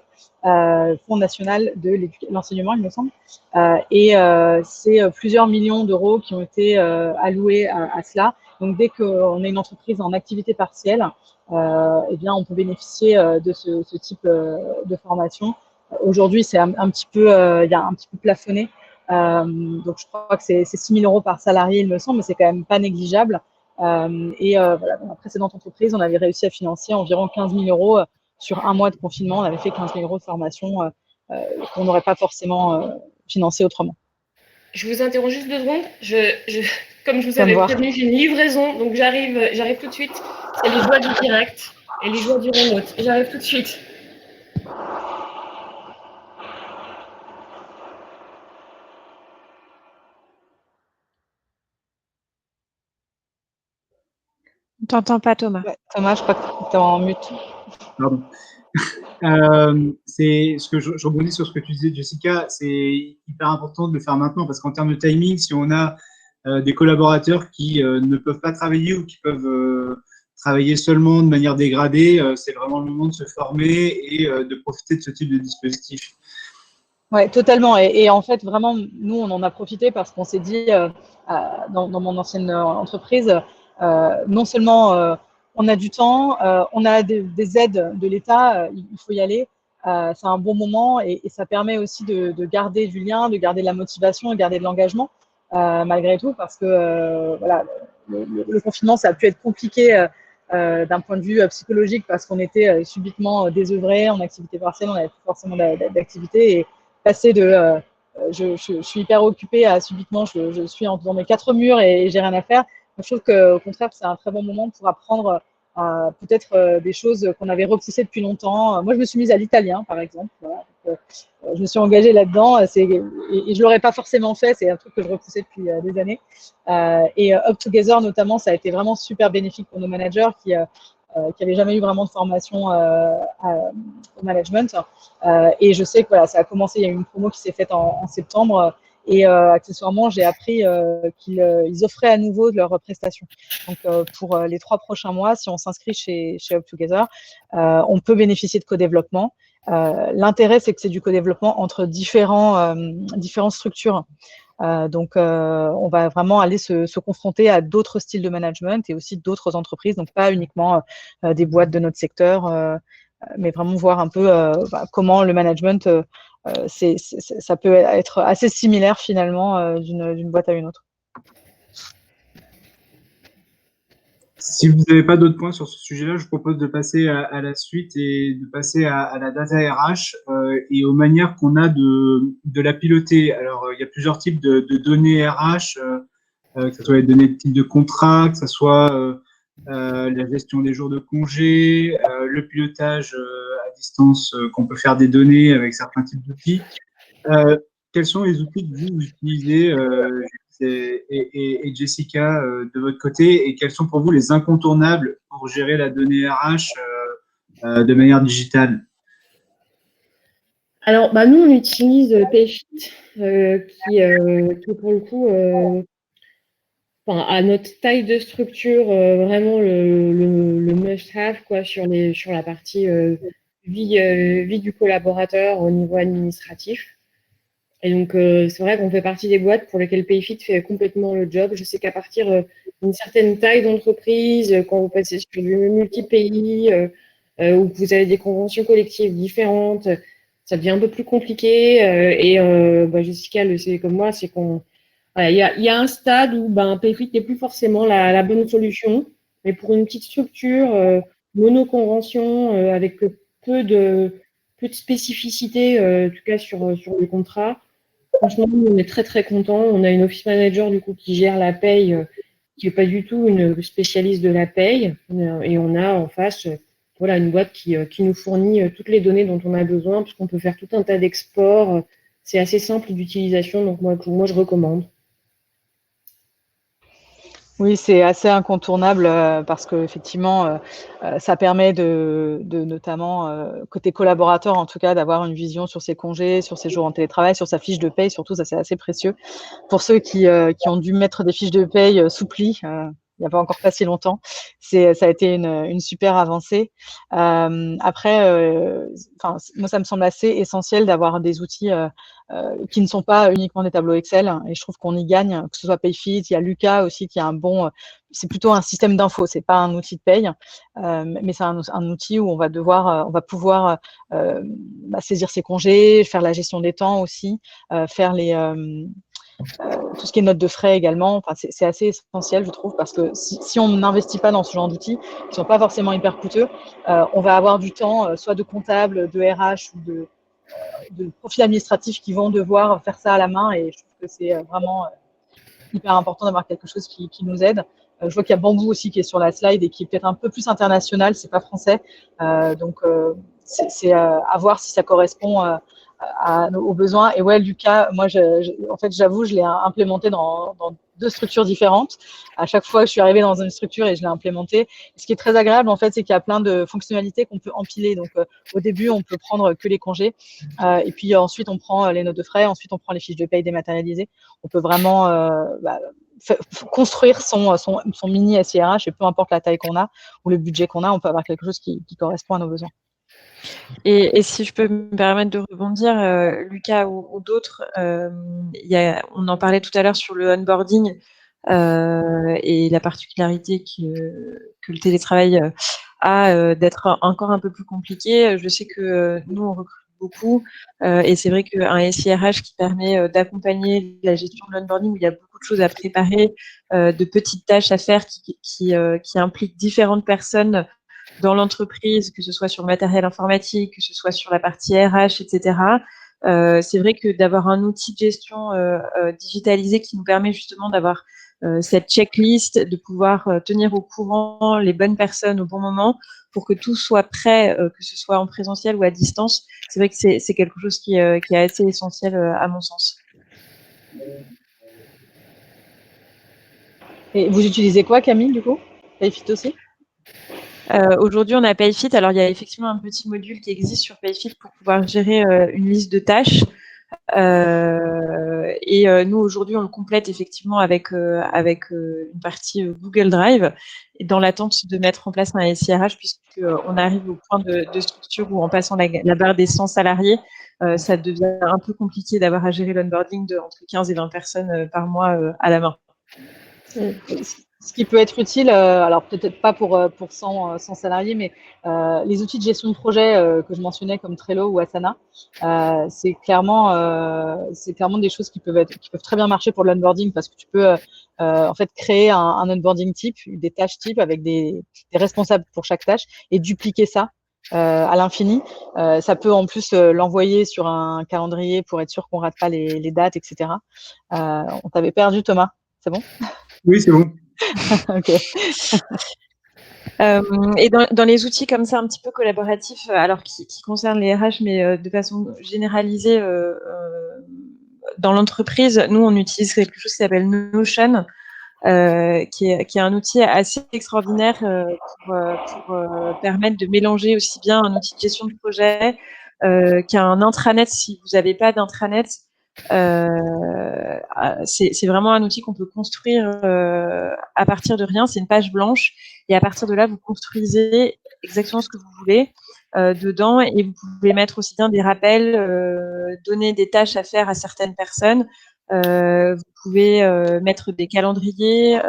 [SPEAKER 5] Fonds national de l'enseignement, il me semble. Et c'est plusieurs millions d'euros qui ont été alloués à cela. Donc, dès qu'on est une entreprise en activité partielle, eh bien, on peut bénéficier de ce type de formation. Aujourd'hui, c'est un petit peu, il y a un petit peu plafonné. Donc, je crois que c'est 6 000 euros par salarié, il me semble, mais c'est quand même pas négligeable. Voilà, dans la précédente entreprise, on avait réussi à financer environ 15 000 euros sur un mois de confinement. On avait fait 15 000 euros de formation qu'on n'aurait pas forcément financé autrement.
[SPEAKER 2] Je vous interromps juste 2 secondes. Comme je vous avais prévenu, j'ai une livraison, donc j'arrive tout de suite. C'est les joies du direct et les joies du remote. J'arrive tout de suite.
[SPEAKER 4] On t'entend pas, Thomas.
[SPEAKER 5] Ouais, Thomas, je crois que tu es en mute.
[SPEAKER 1] Pardon. C'est ce que je rebondis sur ce que tu disais, Jessica. C'est hyper important de le faire maintenant parce qu'en termes de timing, si on a des collaborateurs qui ne peuvent pas travailler ou qui peuvent travailler seulement de manière dégradée, c'est vraiment le moment de se former et de profiter de ce type de dispositif.
[SPEAKER 5] Oui, totalement. Et en fait, vraiment, nous, on en a profité parce qu'on s'est dit, dans mon ancienne entreprise, non seulement on a du temps, on a des aides de l'État, il faut y aller. C'est un bon moment et ça permet aussi de garder du lien, de garder de la motivation, de garder de l'engagement, malgré tout, parce que voilà, le confinement, ça a pu être compliqué d'un point de vue psychologique parce qu'on était subitement désœuvré en activité partielle, on n'avait plus forcément d'activité et passer de je suis hyper occupée à subitement je suis dans mes 4 murs et j'ai rien à faire. Je trouve qu'au contraire, c'est un très bon moment pour apprendre peut-être des choses qu'on avait repoussées depuis longtemps. Moi, je me suis mise à l'italien, par exemple. Voilà. Donc, je me suis engagée là-dedans et je ne l'aurais pas forcément fait. C'est un truc que je repoussais depuis des années. Et Up Together, notamment, ça a été vraiment super bénéfique pour nos managers qui n'avaient jamais eu vraiment de formation au management. Et je sais que voilà, ça a commencé, il y a eu une promo qui s'est faite en septembre. Et accessoirement, j'ai appris qu'ils offraient à nouveau de leurs prestations. Donc, pour les 3 prochains mois, si on s'inscrit chez Up Together, on peut bénéficier de co-développement. L'intérêt, c'est que c'est du co-développement entre différentes structures. Donc, on va vraiment aller se confronter à d'autres styles de management et aussi d'autres entreprises, donc pas uniquement des boîtes de notre secteur, mais vraiment voir un peu comment le management, ça peut être assez similaire finalement d'une boîte à une autre.
[SPEAKER 1] Si vous n'avez pas d'autres points sur ce sujet-là, je vous propose de passer à la suite et de passer à la data RH et aux manières qu'on a de la piloter. Alors, il y a plusieurs types de données RH, que ce soit les données de type de contrat, que ce soit la gestion des jours de congé, le pilotage à distance qu'on peut faire des données avec certains types d'outils. Quels sont les outils que vous utilisez, et Jessica, de votre côté, et quels sont pour vous les incontournables pour gérer la donnée RH de manière digitale?
[SPEAKER 2] Alors, nous, on utilise Payfit, qui est pour le coup, à notre taille de structure, vraiment le must-have quoi, sur la partie vie du collaborateur au niveau administratif. Et donc, c'est vrai qu'on fait partie des boîtes pour lesquelles Payfit fait complètement le job. Je sais qu'à partir d'une certaine taille d'entreprise, quand vous passez sur du multi-pays, ou que vous avez des conventions collectives différentes, ça devient un peu plus compliqué. Jessica le sait comme moi, c'est qu'on voilà, il y a un stade où Payfit n'est plus forcément la bonne solution. Mais pour une petite structure, monoconvention, avec peu de spécificité, en tout cas sur le contrat, franchement, on est très très content. On a une office manager du coup qui gère la paye, qui n'est pas du tout une spécialiste de la paye, et on a en face, voilà, une boîte qui nous fournit toutes les données dont on a besoin, puisqu'on peut faire tout un tas d'exports. C'est assez simple d'utilisation, donc moi je recommande.
[SPEAKER 5] Oui, c'est assez incontournable parce qu'effectivement, ça permet de notamment, côté collaborateur en tout cas, d'avoir une vision sur ses congés, sur ses jours en télétravail, sur sa fiche de paye. Surtout, ça, c'est assez précieux. Pour ceux qui ont dû mettre des fiches de paye sous pli, il n'y a pas encore pas si longtemps, ça a été une super avancée. Après, moi, ça me semble assez essentiel d'avoir des outils qui ne sont pas uniquement des tableaux Excel. Et je trouve qu'on y gagne, que ce soit Payfit, il y a Lucas aussi qui a un bon, c'est plutôt un système d'info, c'est pas un outil de paye, mais c'est un outil où on va pouvoir saisir ses congés, faire la gestion des temps aussi, faire tout ce qui est notes de frais également. Enfin, c'est assez essentiel, je trouve, parce que si on n'investit pas dans ce genre d'outils, qui sont pas forcément hyper coûteux, on va avoir du temps, soit de comptable, de RH ou de profils administratifs qui vont devoir faire ça à la main, et je trouve que c'est vraiment hyper important d'avoir quelque chose qui nous aide. Je vois qu'il y a Bamboo aussi qui est sur la slide et qui est peut-être un peu plus international, c'est pas français, donc c'est à voir si ça correspond aux besoins. Et ouais, Lucas, moi, en fait, j'avoue, je l'ai implémenté dans 2 structures différentes. À chaque fois, je suis arrivée dans une structure et je l'ai implémenté. Et ce qui est très agréable, en fait, c'est qu'il y a plein de fonctionnalités qu'on peut empiler. Donc, au début, on peut prendre que les congés. Et puis, ensuite, on prend les notes de frais. Ensuite, on prend les fiches de paye dématérialisées. On peut vraiment construire son mini SIRH, et peu importe la taille qu'on a ou le budget qu'on a, on peut avoir quelque chose qui correspond à nos besoins.
[SPEAKER 4] Et si je peux me permettre de rebondir, Lucas ou d'autres, on en parlait tout à l'heure sur le onboarding et la particularité que le télétravail a d'être encore un peu plus compliqué. Je sais que nous, on recrute beaucoup et c'est vrai qu'un SIRH qui permet d'accompagner la gestion de l'onboarding, où il y a beaucoup de choses à préparer, de petites tâches à faire qui impliquent différentes personnes dans l'entreprise, que ce soit sur le matériel informatique, que ce soit sur la partie RH, etc. C'est vrai que d'avoir un outil de gestion digitalisé qui nous permet justement d'avoir cette checklist, de pouvoir tenir au courant les bonnes personnes au bon moment pour que tout soit prêt, que ce soit en présentiel ou à distance, c'est vrai que c'est quelque chose qui est assez essentiel à mon sens.
[SPEAKER 5] Et vous utilisez quoi, Camille, du coup? Payfit aussi?
[SPEAKER 4] Aujourd'hui, on a Payfit. Alors, il y a effectivement un petit module qui existe sur Payfit pour pouvoir gérer une liste de tâches. Nous, aujourd'hui, on le complète effectivement avec une partie Google Drive, et dans l'attente de mettre en place un SIRH, puisqu'on arrive au point de structure où, en passant la barre des 100 salariés, ça devient un peu compliqué d'avoir à gérer l'onboarding de entre 15 et 20 personnes par mois à la main.
[SPEAKER 5] Ce qui peut être utile, alors peut-être pas pour 100 salariés, mais les outils de gestion de projet que je mentionnais comme Trello ou Asana, c'est clairement des choses qui peuvent très bien marcher pour l'onboarding parce que tu peux en fait créer un onboarding type, des tâches types avec des responsables pour chaque tâche et dupliquer ça à l'infini. Ça peut en plus l'envoyer sur un calendrier pour être sûr qu'on rate pas les dates, etc. On t'avait perdu, Thomas. C'est bon?
[SPEAKER 1] Oui, c'est bon.
[SPEAKER 5] Ok.
[SPEAKER 4] Et dans les outils comme ça, un petit peu collaboratifs, alors qui concernent les RH, mais de façon généralisée dans l'entreprise, nous, on utilise quelque chose qui s'appelle Notion, qui est un outil assez extraordinaire pour permettre de mélanger aussi bien un outil de gestion de projet qu'un intranet. Si vous n'avez pas d'intranet, c'est vraiment un outil qu'on peut construire à partir de rien. C'est une page blanche et à partir de là, vous construisez exactement ce que vous voulez dedans et vous pouvez mettre aussi bien des rappels, donner des tâches à faire à certaines personnes. Vous pouvez mettre des calendriers,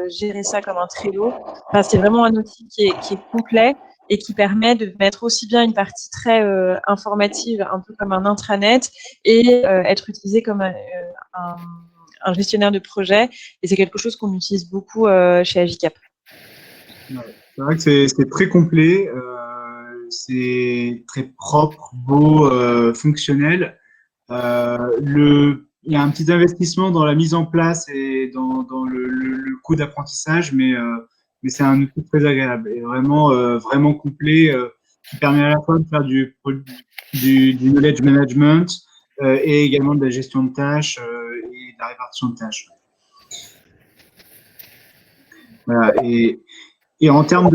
[SPEAKER 4] gérer ça comme un Trello. Enfin, c'est vraiment un outil qui est complet et qui permet de mettre aussi bien une partie très informative, un peu comme un intranet, et être utilisé comme un gestionnaire de projet. Et c'est quelque chose qu'on utilise beaucoup chez Agicap.
[SPEAKER 1] Ouais, c'est vrai que c'est très complet, c'est très propre, beau, fonctionnel. Il y a un petit investissement dans la mise en place et dans le coût d'apprentissage, mais c'est un outil très agréable et vraiment complet qui permet à la fois de faire du knowledge management et également de la gestion de tâches et de la répartition de tâches. Voilà, et en termes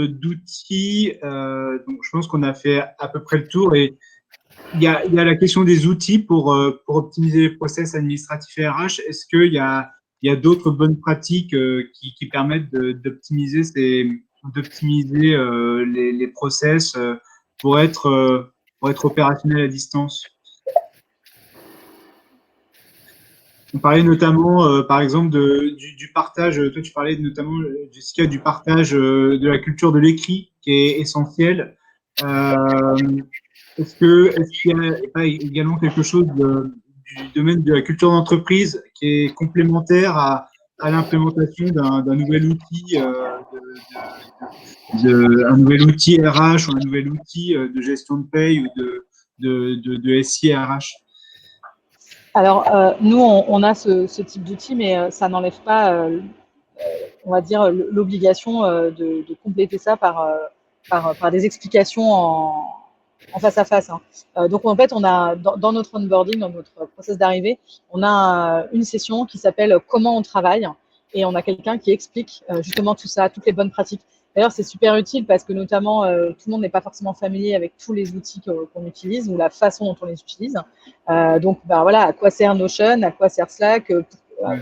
[SPEAKER 1] d'outils, donc je pense qu'on a fait à peu près le tour. Et il y a la question des outils pour optimiser les process administratifs et RH. Est-ce qu'il y a d'autres bonnes pratiques qui permettent d'optimiser les process pour être opérationnel à distance? On parlait notamment, par exemple, du partage. Toi, tu parlais notamment, Jessica, du partage de la culture de l'écrit qui est essentiel. Est-ce qu'il y a pas également quelque chose du domaine de la culture d'entreprise qui est complémentaire à l'implémentation d'un nouvel outil, un nouvel outil RH ou un nouvel outil de gestion de paye ou de SI RH?
[SPEAKER 5] Alors, nous, on a ce type d'outil, mais ça n'enlève pas, on va dire, l'obligation de compléter ça par des explications en face à face. Donc, en fait, on a dans notre onboarding, dans notre process d'arrivée, on a une session qui s'appelle « Comment on travaille ?» et on a quelqu'un qui explique justement tout ça, toutes les bonnes pratiques. D'ailleurs, c'est super utile parce que notamment, tout le monde n'est pas forcément familier avec tous les outils qu'on utilise ou la façon dont on les utilise. Donc, voilà, à quoi sert Notion, à quoi sert Slack, à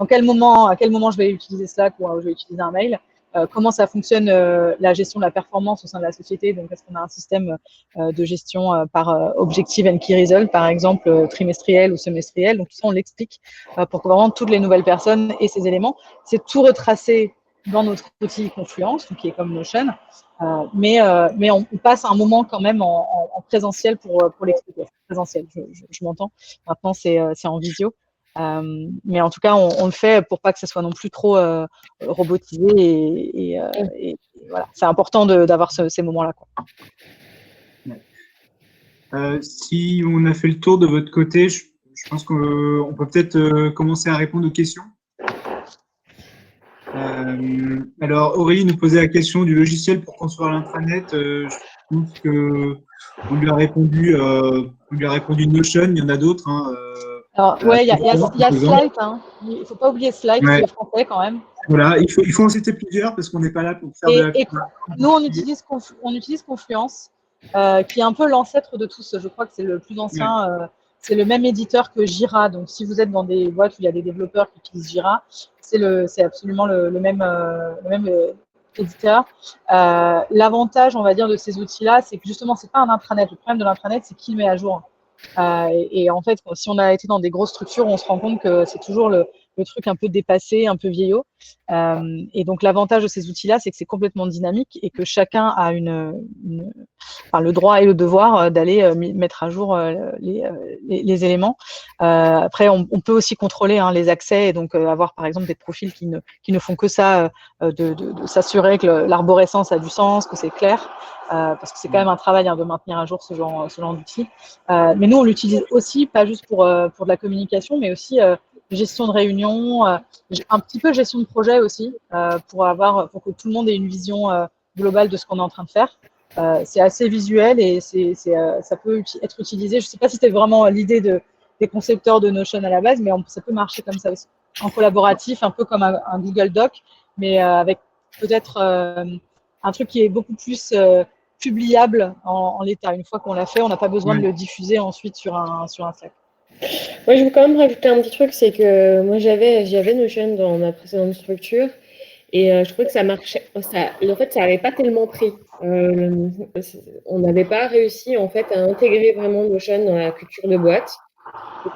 [SPEAKER 5] quel moment je vais utiliser Slack ou je vais utiliser un mail, comment ça fonctionne la gestion de la performance au sein de la société. Donc, est-ce qu'on a un système de gestion par Objective and Key Result, par exemple, trimestriel ou semestriel. Donc, tout ça, on l'explique pour que vraiment toutes les nouvelles personnes aient ces éléments. C'est tout retracé dans notre outil Confluence, qui est comme Notion, mais on passe un moment quand même en présentiel pour l'expliquer. Présentiel, je m'entends. Maintenant, c'est en visio. Mais en tout cas, on le fait pour pas que ce soit non plus trop robotisé et voilà. C'est important d'avoir ces moments-là, quoi.
[SPEAKER 1] Si on a fait le tour de votre côté, je pense qu'on peut peut-être commencer à répondre aux questions. Alors, Aurélie nous posait la question du logiciel pour construire l'intranet. Je pense qu'on lui a répondu Notion. Il y en a d'autres.
[SPEAKER 5] Alors, ouais, il y a Slide. Il ne faut pas oublier Slide, ouais. C'est le français quand même.
[SPEAKER 1] Voilà, il faut en citer plusieurs parce qu'on n'est pas là pour faire de la.
[SPEAKER 5] Nous, on utilise Confluence, qui est un peu l'ancêtre de tous. Je crois que c'est le plus ancien. Ouais. C'est le même éditeur que Jira. Donc, si vous êtes dans des boîtes où il y a des développeurs qui utilisent Jira, c'est absolument le même éditeur. L'avantage, on va dire, de ces outils-là, c'est que justement, c'est pas un intranet. Le problème de l'intranet, c'est qu'il met à jour. Et en fait, si on a été dans des grosses structures, on se rend compte que c'est toujours le le truc un peu dépassé, un peu vieillot. Et donc, l'avantage de ces outils-là, c'est que c'est complètement dynamique et que chacun a le droit et le devoir d'aller mettre à jour les éléments. Après, on peut aussi contrôler les accès et donc avoir, par exemple, des profils qui ne font que ça, de s'assurer que l'arborescence a du sens, que c'est clair, parce que c'est quand même un travail de maintenir à jour ce genre d'outils. Mais nous, on l'utilise aussi, pas juste pour de la communication, mais aussi gestion de réunion, un petit peu gestion de projet aussi, pour que tout le monde ait une vision globale de ce qu'on est en train de faire. C'est assez visuel et ça peut être utilisé. Je ne sais pas si c'était vraiment l'idée des concepteurs de Notion à la base, mais ça peut marcher comme ça aussi, en collaboratif, un peu comme un Google Doc, mais avec peut-être un truc qui est beaucoup plus publiable en l'état. Une fois qu'on l'a fait, on n'a pas besoin de le diffuser ensuite sur un Slack.
[SPEAKER 2] Moi, je veux quand même rajouter un petit truc, c'est que moi, j'avais Notion dans ma précédente structure et je trouvais que ça marchait. En fait, ça n'avait pas tellement pris. On n'avait pas réussi en fait à intégrer vraiment Notion dans la culture de boîte.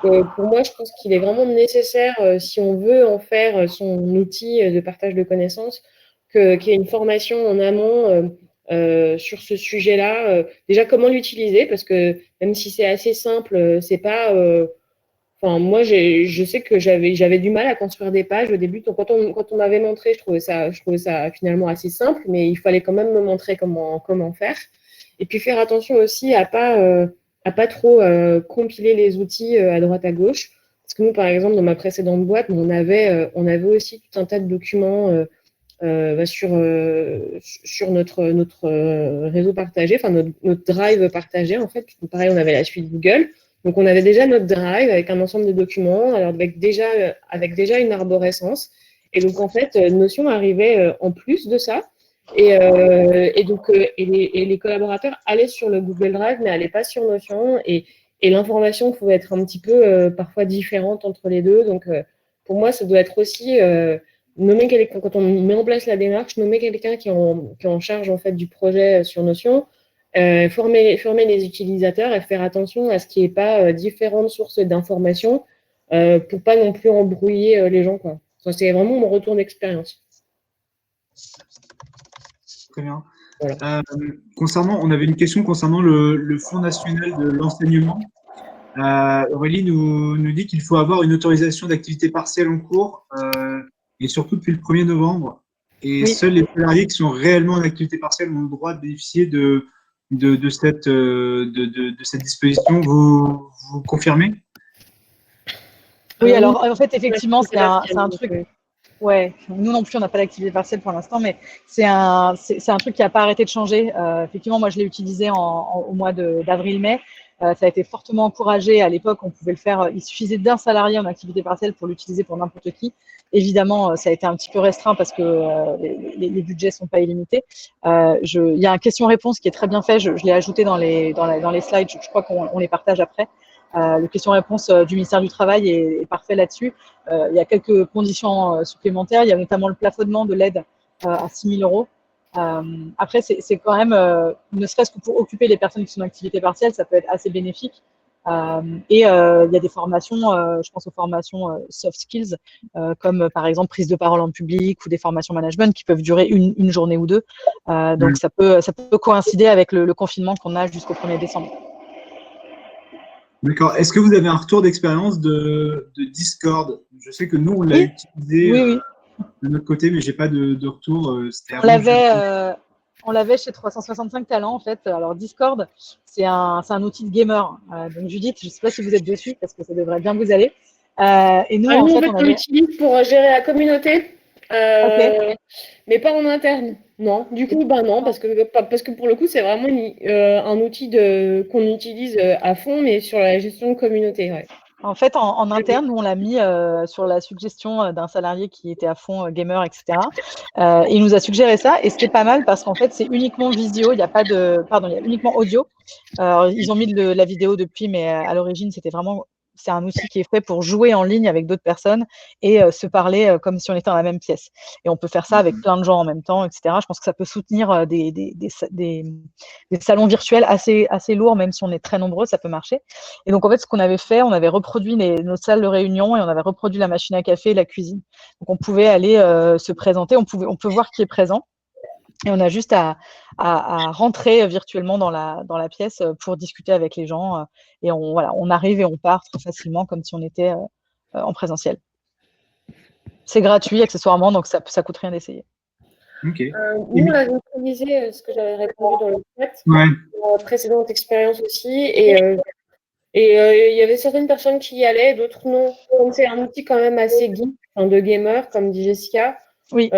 [SPEAKER 2] Donc, pour moi, je pense qu'il est vraiment nécessaire, si on veut en faire son outil de partage de connaissances, qu'il y ait une formation en amont sur ce sujet-là. Déjà, comment l'utiliser, parce que même si c'est assez simple, c'est pas. Enfin, moi, je sais que j'avais du mal à construire des pages au début. Donc, quand on m'avait montré, je trouvais ça finalement assez simple, mais il fallait quand même me montrer comment faire. Et puis faire attention aussi à pas trop compiler les outils à droite à gauche. Parce que nous, par exemple, dans ma précédente boîte, on avait aussi tout un tas de documents sur notre réseau partagé, enfin notre drive partagé en fait. Pareil, on avait la suite Google. Donc, on avait déjà notre drive avec un ensemble de documents, alors avec déjà une arborescence. Et donc, en fait, Notion arrivait en plus de ça. Et les collaborateurs allaient sur le Google Drive, mais n'allaient pas sur Notion. Et l'information pouvait être un petit peu parfois différente entre les deux. Donc, pour moi, ça doit être aussi nommer quelqu'un, quand on met en place la démarche, nommer quelqu'un qui est en charge en fait, du projet sur Notion. Former les utilisateurs et faire attention à ce qu'il n'y ait pas différentes sources d'informations pour pas non plus embrouiller les gens, quoi. Ça, c'est vraiment mon retour d'expérience.
[SPEAKER 1] Très bien.
[SPEAKER 2] Voilà.
[SPEAKER 1] On avait une question concernant le Fonds national de l'enseignement. Aurélie nous dit qu'il faut avoir une autorisation d'activité partielle en cours et surtout depuis le 1er novembre. Et oui. Seuls les salariés qui sont réellement en activité partielle ont le droit de bénéficier de cette disposition. Vous confirmez?
[SPEAKER 5] Oui, alors en fait, effectivement, c'est un truc. Ouais, nous non plus, on n'a pas d'activité partielle pour l'instant, mais c'est un truc qui n'a pas arrêté de changer. Effectivement, moi, je l'ai utilisé au mois d'avril-mai. Ça a été fortement encouragé. À l'époque, on pouvait le faire. Il suffisait d'un salarié en activité partielle pour l'utiliser pour n'importe qui. Évidemment, ça a été un petit peu restreint parce que les budgets sont pas illimités. Il y a un question-réponse qui est très bien fait. Je l'ai ajouté dans les slides. Je crois qu'on les partage après. Le question-réponse du ministère du Travail est parfait là-dessus. Il y a quelques conditions supplémentaires. Il y a notamment le plafonnement de l'aide à 6 000 €. Après, c'est quand même, ne serait-ce que pour occuper les personnes qui sont en activité partielle, ça peut être assez bénéfique. Il y a des formations, je pense aux formations soft skills, comme par exemple prise de parole en public ou des formations management qui peuvent durer une journée ou deux. Donc, ça peut coïncider avec le confinement qu'on a jusqu'au 1er décembre.
[SPEAKER 1] D'accord. Est-ce que vous avez un retour d'expérience de Discord? Je sais que nous, on l'a utilisé de notre côté, mais je n'ai pas de retour.
[SPEAKER 5] On l'avait chez 365 Talents, en fait. Alors, Discord, c'est un outil de gamer. Donc, Judith, je ne sais pas si vous êtes dessus, parce que ça devrait bien vous aller. Et nous, en fait,
[SPEAKER 2] on l'utilise pour gérer la communauté, mais pas en interne. Non, du coup, non, parce que pour le coup, c'est vraiment un outil qu'on utilise à fond, mais sur la gestion de communauté. Ouais.
[SPEAKER 5] En fait, en interne, nous, on l'a mis sur la suggestion d'un salarié qui était à fond gamer, etc. Il nous a suggéré ça et c'était pas mal parce qu'en fait, c'est uniquement visio, il y a uniquement audio. Ils ont mis de la vidéo depuis, mais à l'origine, c'était vraiment c'est un outil qui est fait pour jouer en ligne avec d'autres personnes et se parler comme si on était dans la même pièce. Et on peut faire ça avec plein de gens en même temps, etc. Je pense que ça peut soutenir des salons virtuels assez lourds, même si on est très nombreux, ça peut marcher. Et donc, en fait, ce qu'on avait fait, on avait reproduit nos salles de réunion et on avait reproduit la machine à café et la cuisine. Donc, on pouvait aller se présenter, on peut voir qui est présent. Et on a juste à rentrer virtuellement dans la pièce pour discuter avec les gens. Et on arrive et on part très facilement comme si on était en présentiel. C'est gratuit accessoirement, donc ça coûte rien d'essayer.
[SPEAKER 1] Ok.
[SPEAKER 2] Nous, on avait utilisé ce que j'avais répondu dans le chat,
[SPEAKER 1] Ouais.
[SPEAKER 2] précédente expérience aussi. Et il y avait certaines personnes qui y allaient, d'autres non. Comme c'est un outil quand même assez geek, de gamer, comme dit Jessica.
[SPEAKER 5] Oui.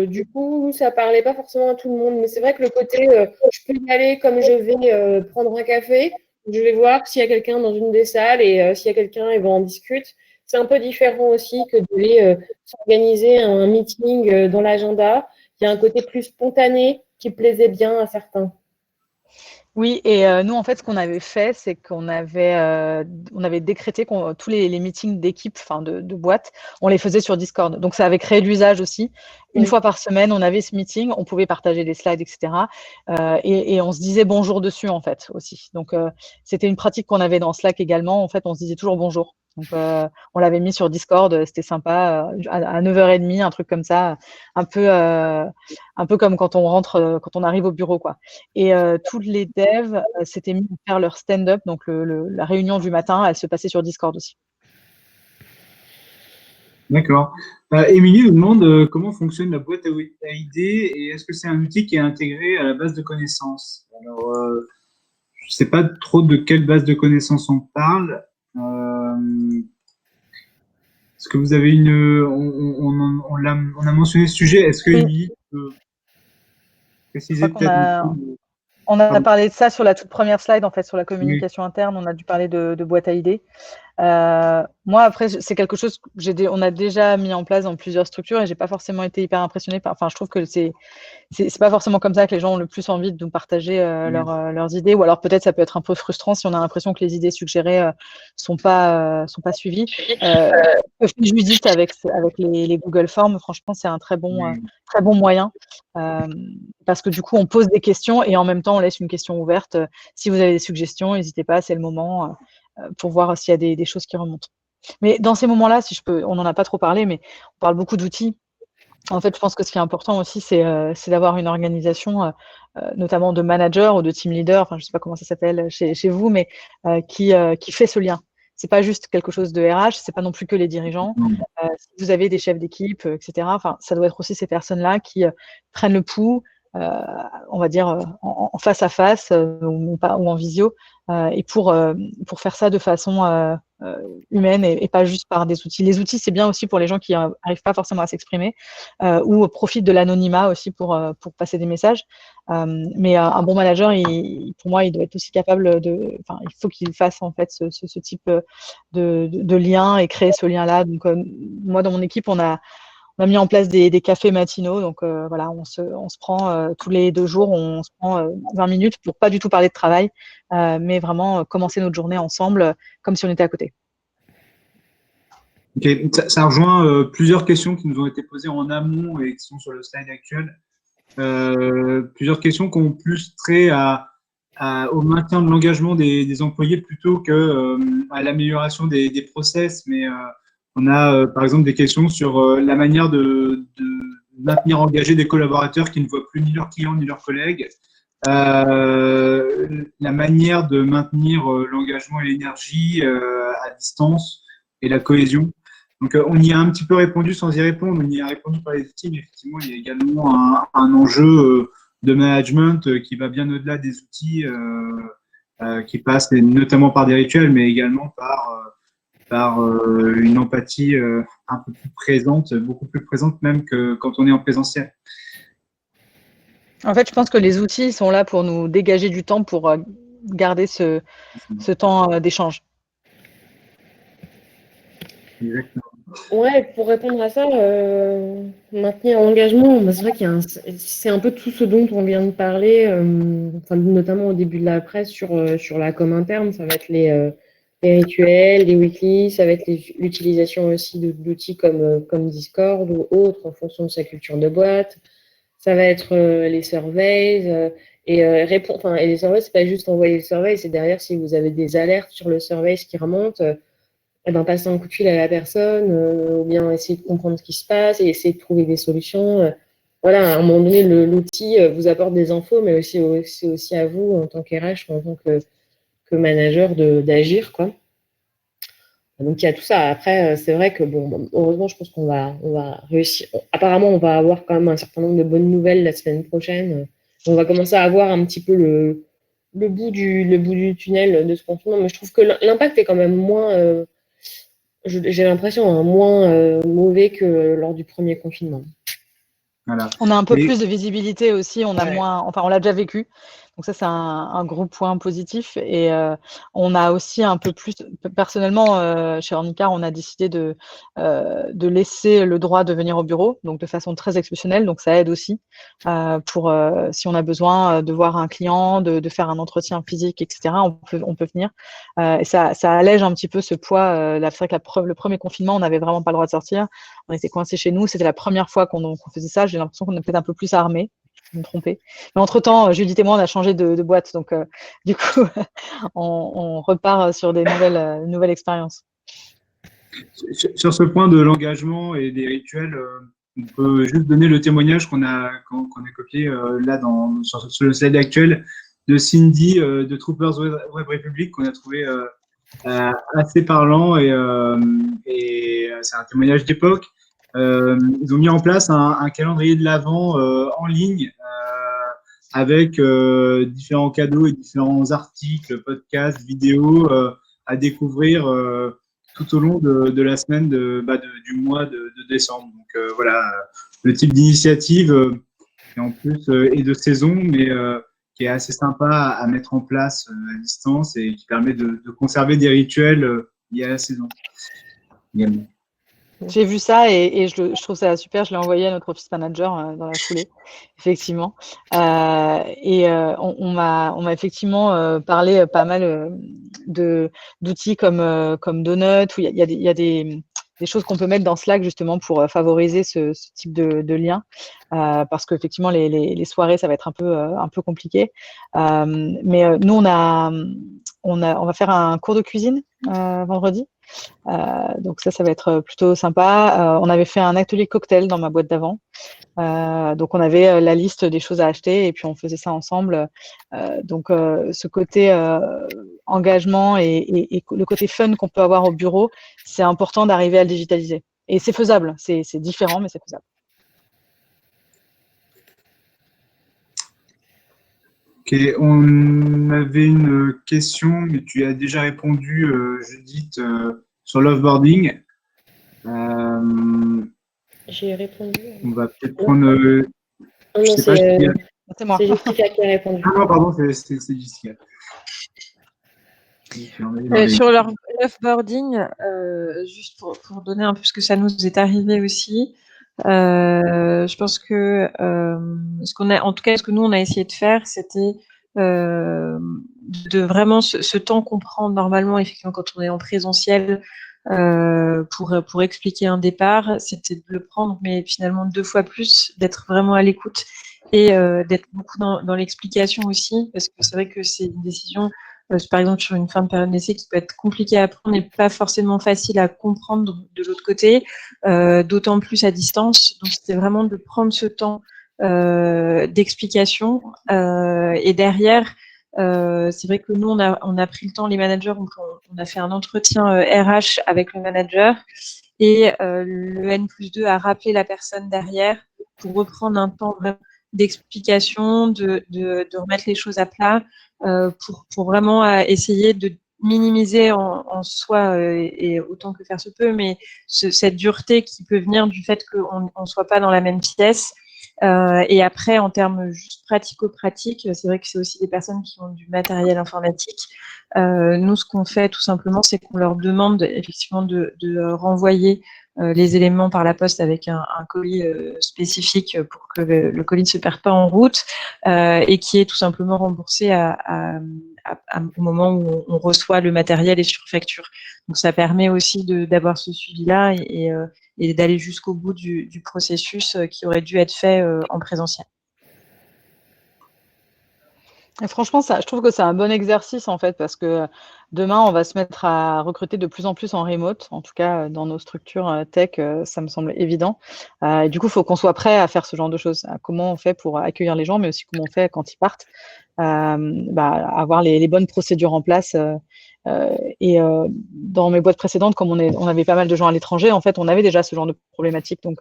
[SPEAKER 2] Du coup, ça parlait pas forcément à tout le monde. Mais c'est vrai que le côté, je peux y aller comme je vais prendre un café. Je vais voir s'il y a quelqu'un dans une des salles et s'il y a quelqu'un, et ben, on discute. C'est un peu différent aussi que d'aller s'organiser un meeting dans l'agenda. Il y a un côté plus spontané qui plaisait bien à certains.
[SPEAKER 5] Oui, et nous, en fait, ce qu'on avait fait, c'est qu'on avait décrété tous les meetings d'équipe, enfin de boîte, on les faisait sur Discord. Donc, ça avait créé l'usage aussi. Une fois par semaine, on avait ce meeting, on pouvait partager des slides, etc. Et on se disait bonjour dessus, en fait, aussi. Donc, c'était une pratique qu'on avait dans Slack également. En fait, on se disait toujours bonjour. Donc, on l'avait mis sur Discord, c'était sympa, à 9h30, un truc comme ça, un peu comme quand on arrive au bureau, quoi. Et tous les devs s'étaient mis à faire leur stand-up, donc la réunion du matin, elle se passait sur Discord aussi.
[SPEAKER 1] D'accord. Émilie nous demande comment fonctionne la boîte à idées et est-ce que c'est un outil qui est intégré à la base de connaissances? Alors, je ne sais pas trop de quelle base de connaissances on parle. Est-ce que vous avez on a mentionné ce sujet. Est-ce que Émilie peut préciser peut-être?
[SPEAKER 5] On a parlé de ça sur la toute première slide, en fait, sur la communication interne. On a dû parler de boîte à idées. Moi, après, c'est quelque chose que on a déjà mis en place dans plusieurs structures et j'ai pas forcément été hyper impressionnée par. Enfin, je trouve que c'est pas forcément comme ça que les gens ont le plus envie de nous partager leurs idées, ou alors peut-être ça peut être un peu frustrant si on a l'impression que les idées suggérées sont pas suivies. Le fait Judith avec les Google Forms, franchement, c'est un très bon moyen parce que du coup, on pose des questions et en même temps, on laisse une question ouverte. Si vous avez des suggestions, n'hésitez pas, c'est le moment pour voir s'il y a des choses qui remontent. Mais dans ces moments-là, si je peux, on n'en a pas trop parlé, mais on parle beaucoup d'outils. En fait, je pense que ce qui est important aussi, c'est d'avoir une organisation, notamment de manager ou de team leader, enfin, je ne sais pas comment ça s'appelle chez vous, mais qui fait ce lien. C'est pas juste quelque chose de RH, c'est pas non plus que les dirigeants. Si vous avez des chefs d'équipe, etc., enfin, ça doit être aussi ces personnes-là qui prennent le pouls, on va dire en face à face ou en visio, et pour faire ça de façon humaine et pas juste par des outils. Les outils, c'est bien aussi pour les gens qui n'arrivent pas forcément à s'exprimer ou profitent de l'anonymat aussi pour passer des messages. Mais un bon manager, pour moi, il doit être aussi capable il faut qu'il fasse en fait ce type de lien et créer ce lien-là. Donc, moi, dans mon équipe, on a mis en place des cafés matinaux. Donc, voilà, on se prend tous les 2 jours, on se prend 20 minutes pour pas du tout parler de travail, mais vraiment commencer notre journée ensemble comme si on était à côté.
[SPEAKER 1] Ok, ça rejoint plusieurs questions qui nous ont été posées en amont et qui sont sur le slide actuel. Plusieurs questions qui ont plus trait au maintien de l'engagement des employés plutôt que à l'amélioration des process. Mais on a par exemple des questions sur la manière de maintenir engagés des collaborateurs qui ne voient plus ni leurs clients ni leurs collègues. La manière de maintenir l'engagement et l'énergie à distance et la cohésion. Donc, on y a un petit peu répondu sans y répondre. On y a répondu par les outils, mais effectivement, il y a également un enjeu de management qui va bien au-delà des outils, qui passe notamment par des rituels, mais également par une empathie un peu plus présente, beaucoup plus présente même que quand on est en présentiel.
[SPEAKER 5] En fait, je pense que les outils sont là pour nous dégager du temps pour garder ce temps d'échange.
[SPEAKER 1] Exactement.
[SPEAKER 2] Ouais, pour répondre à ça, maintenir l'engagement, c'est vrai c'est un peu tout ce dont on vient de parler, notamment au début de la presse sur la com interne, ça va être les les rituels, les weeklies, ça va être l'utilisation aussi d'outils comme Discord ou autres en fonction de sa culture de boîte. Ça va être les surveys et les surveys, c'est pas juste envoyer le survey, c'est derrière si vous avez des alertes sur le survey qui remonte, passer un coup de fil à la personne ou bien essayer de comprendre ce qui se passe et essayer de trouver des solutions. Voilà, à un moment donné, l'outil vous apporte des infos, mais c'est aussi à vous en tant qu'RH, en tant que manager d'agir, quoi. Donc, il y a tout ça. Après, c'est vrai que, bon, heureusement, je pense qu'on va réussir. Apparemment, on va avoir quand même un certain nombre de bonnes nouvelles la semaine prochaine. On va commencer à avoir un petit peu le bout du tunnel de ce confinement. Mais je trouve que l'impact est quand même moins, j'ai l'impression, moins mauvais que lors du premier confinement.
[SPEAKER 1] Voilà.
[SPEAKER 5] On a un peu plus de visibilité aussi, on a moins, enfin on l'a déjà vécu, donc ça c'est un gros point positif et on a aussi un peu plus, personnellement chez Ornicar, on a décidé de laisser le droit de venir au bureau, donc de façon très exceptionnelle, donc ça aide aussi pour si on a besoin de voir un client, de faire un entretien physique, etc. On peut venir et ça allège un petit peu ce poids. C'est vrai que le premier confinement, on n'avait vraiment pas le droit de sortir. On était coincés chez nous. C'était la première fois qu'on faisait ça. J'ai l'impression qu'on est peut-être un peu plus armés. Je me trompais. Mais entre-temps, Judith et moi, on a changé de boîte. Donc, du coup, on repart sur des nouvelles expériences.
[SPEAKER 1] Sur ce point de l'engagement et des rituels, on peut juste donner le témoignage qu'on a copié là sur le slide actuel de Cindy de Troopers Web Republic qu'on a trouvé assez parlant et c'est un témoignage d'époque. Ils ont mis en place un calendrier de l'Avent en ligne avec différents cadeaux et différents articles, podcasts, vidéos à découvrir tout au long de la semaine du mois de décembre. Donc voilà, le type d'initiative qui en plus est de saison, mais qui est assez sympa à mettre en place à distance et qui permet de conserver des rituels liés à la saison également.
[SPEAKER 5] J'ai vu ça et je trouve ça super. Je l'ai envoyé à notre office manager dans la foulée, effectivement. On m'a effectivement parlé pas mal d'outils comme Donut, où il y a des choses qu'on peut mettre dans Slack justement pour favoriser ce type de lien, parce qu'effectivement les soirées ça va être un peu compliqué. Mais nous on va faire un cours de cuisine vendredi. Donc ça va être plutôt sympa. On avait fait un atelier cocktail dans ma boîte d'avant. Donc on avait la liste des choses à acheter et puis on faisait ça ensemble. Donc ce côté engagement et le côté fun qu'on peut avoir au bureau, c'est important d'arriver à le digitaliser. Et c'est faisable. C'est différent, mais c'est faisable.
[SPEAKER 1] Ok, on avait une question, mais tu as déjà répondu, Judith, sur l'offboarding.
[SPEAKER 2] J'ai répondu.
[SPEAKER 1] On va peut-être prendre.
[SPEAKER 2] Non,
[SPEAKER 5] c'est moi.
[SPEAKER 2] C'est Jessica qui a répondu.
[SPEAKER 1] Ah non, pardon, c'est Jessica.
[SPEAKER 4] Sur leur l'offboarding, juste pour donner un peu ce que ça nous est arrivé aussi, je pense que ce que nous on a essayé de faire, c'était de vraiment ce temps qu'on prend normalement effectivement quand on est en présentiel pour expliquer un départ, c'était de le prendre, mais finalement 2 fois plus, d'être vraiment à l'écoute et d'être beaucoup dans l'explication aussi, parce que c'est vrai que c'est une décision, par exemple sur une fin de période d'essai qui peut être compliquée à prendre et pas forcément facile à comprendre de l'autre côté, d'autant plus à distance. Donc c'était vraiment de prendre ce temps d'explication et derrière c'est vrai que nous on a pris le temps, les managers, on a fait un entretien RH avec le manager et le N+2 a rappelé la personne derrière pour reprendre un temps vraiment d'explication, de remettre les choses à plat pour vraiment essayer de minimiser en soi et autant que faire se peut, mais cette dureté qui peut venir du fait qu'on ne soit pas dans la même pièce. Et après, en termes juste pratico-pratiques, c'est vrai que c'est aussi des personnes qui ont du matériel informatique. Nous, ce qu'on fait tout simplement, c'est qu'on leur demande effectivement de renvoyer les éléments par la poste avec un colis spécifique pour que le colis ne se perde pas en route et qui est tout simplement remboursé à au moment où on reçoit le matériel et sur facture. Donc ça permet aussi d'avoir ce suivi-là et d'aller jusqu'au bout du processus qui aurait dû être fait en présentiel.
[SPEAKER 5] Et franchement, je trouve que c'est un bon exercice en fait, parce que demain, on va se mettre à recruter de plus en plus en remote. En tout cas, dans nos structures tech, ça me semble évident. Et du coup, il faut qu'on soit prêt à faire ce genre de choses. Comment on fait pour accueillir les gens, mais aussi comment on fait quand ils partent. Avoir les bonnes procédures en place. Dans mes boîtes précédentes, comme on avait pas mal de gens à l'étranger, en fait, on avait déjà ce genre de problématique. Donc,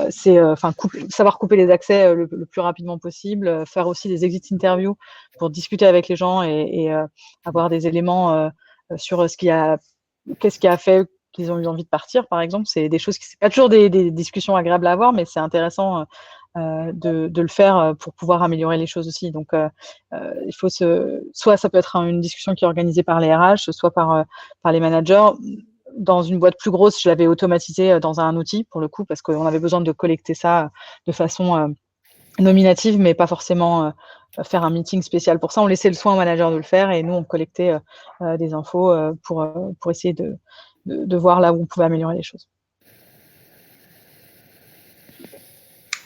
[SPEAKER 5] savoir couper les accès le plus rapidement possible, faire aussi des exit interviews pour discuter avec les gens et avoir des éléments sur qu'est-ce qui a fait qu'ils ont eu envie de partir, par exemple. C'est des choses c'est pas toujours des discussions agréables à avoir, mais c'est intéressant de le faire pour pouvoir améliorer les choses aussi. Donc, il faut soit ça peut être une discussion qui est organisée par les RH, soit par les managers. Dans une boîte plus grosse, je l'avais automatisé dans un outil pour le coup, parce qu'on avait besoin de collecter ça de façon nominative, mais pas forcément faire un meeting spécial pour ça. On laissait le soin au manager de le faire et nous, on collectait des infos pour essayer de voir là où on pouvait améliorer les choses.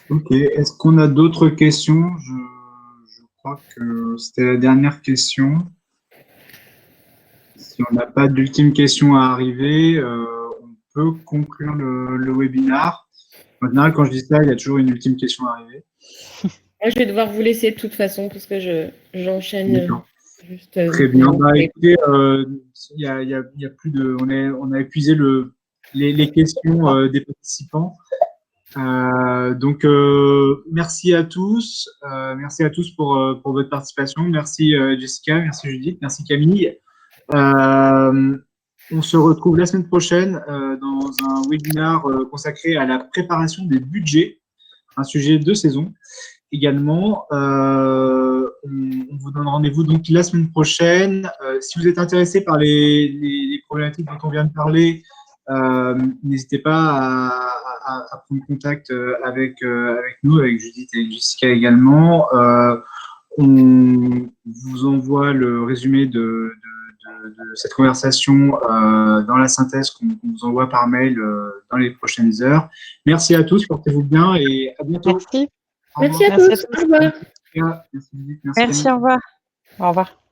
[SPEAKER 1] Ok, est-ce qu'on a d'autres questions? Je crois que c'était la dernière question. Si on n'a pas d'ultime question à arriver, on peut conclure le webinaire. En général, quand je dis ça, il y a toujours une ultime question à arriver.
[SPEAKER 2] Moi, je vais devoir vous laisser de toute façon parce que j'enchaîne juste.
[SPEAKER 1] Très bien. Écoutez, il y a plus de, on a épuisé les questions des participants. Donc, merci à tous. Merci à tous pour votre participation. Merci Jessica, merci Judith, merci Camille. On se retrouve la semaine prochaine dans un webinaire consacré à la préparation des budgets, un sujet de saison également. On vous donne rendez-vous donc la semaine prochaine. Si vous êtes intéressé par les problématiques dont on vient de parler, n'hésitez pas à prendre contact avec nous, avec Judith et Jessica également. On vous envoie le résumé de cette conversation dans la synthèse qu'on vous envoie par mail dans les prochaines heures. Merci à tous, portez-vous bien et à bientôt.
[SPEAKER 5] Merci.
[SPEAKER 2] Merci à tous. Au revoir.
[SPEAKER 4] Merci, au revoir.
[SPEAKER 5] Au revoir.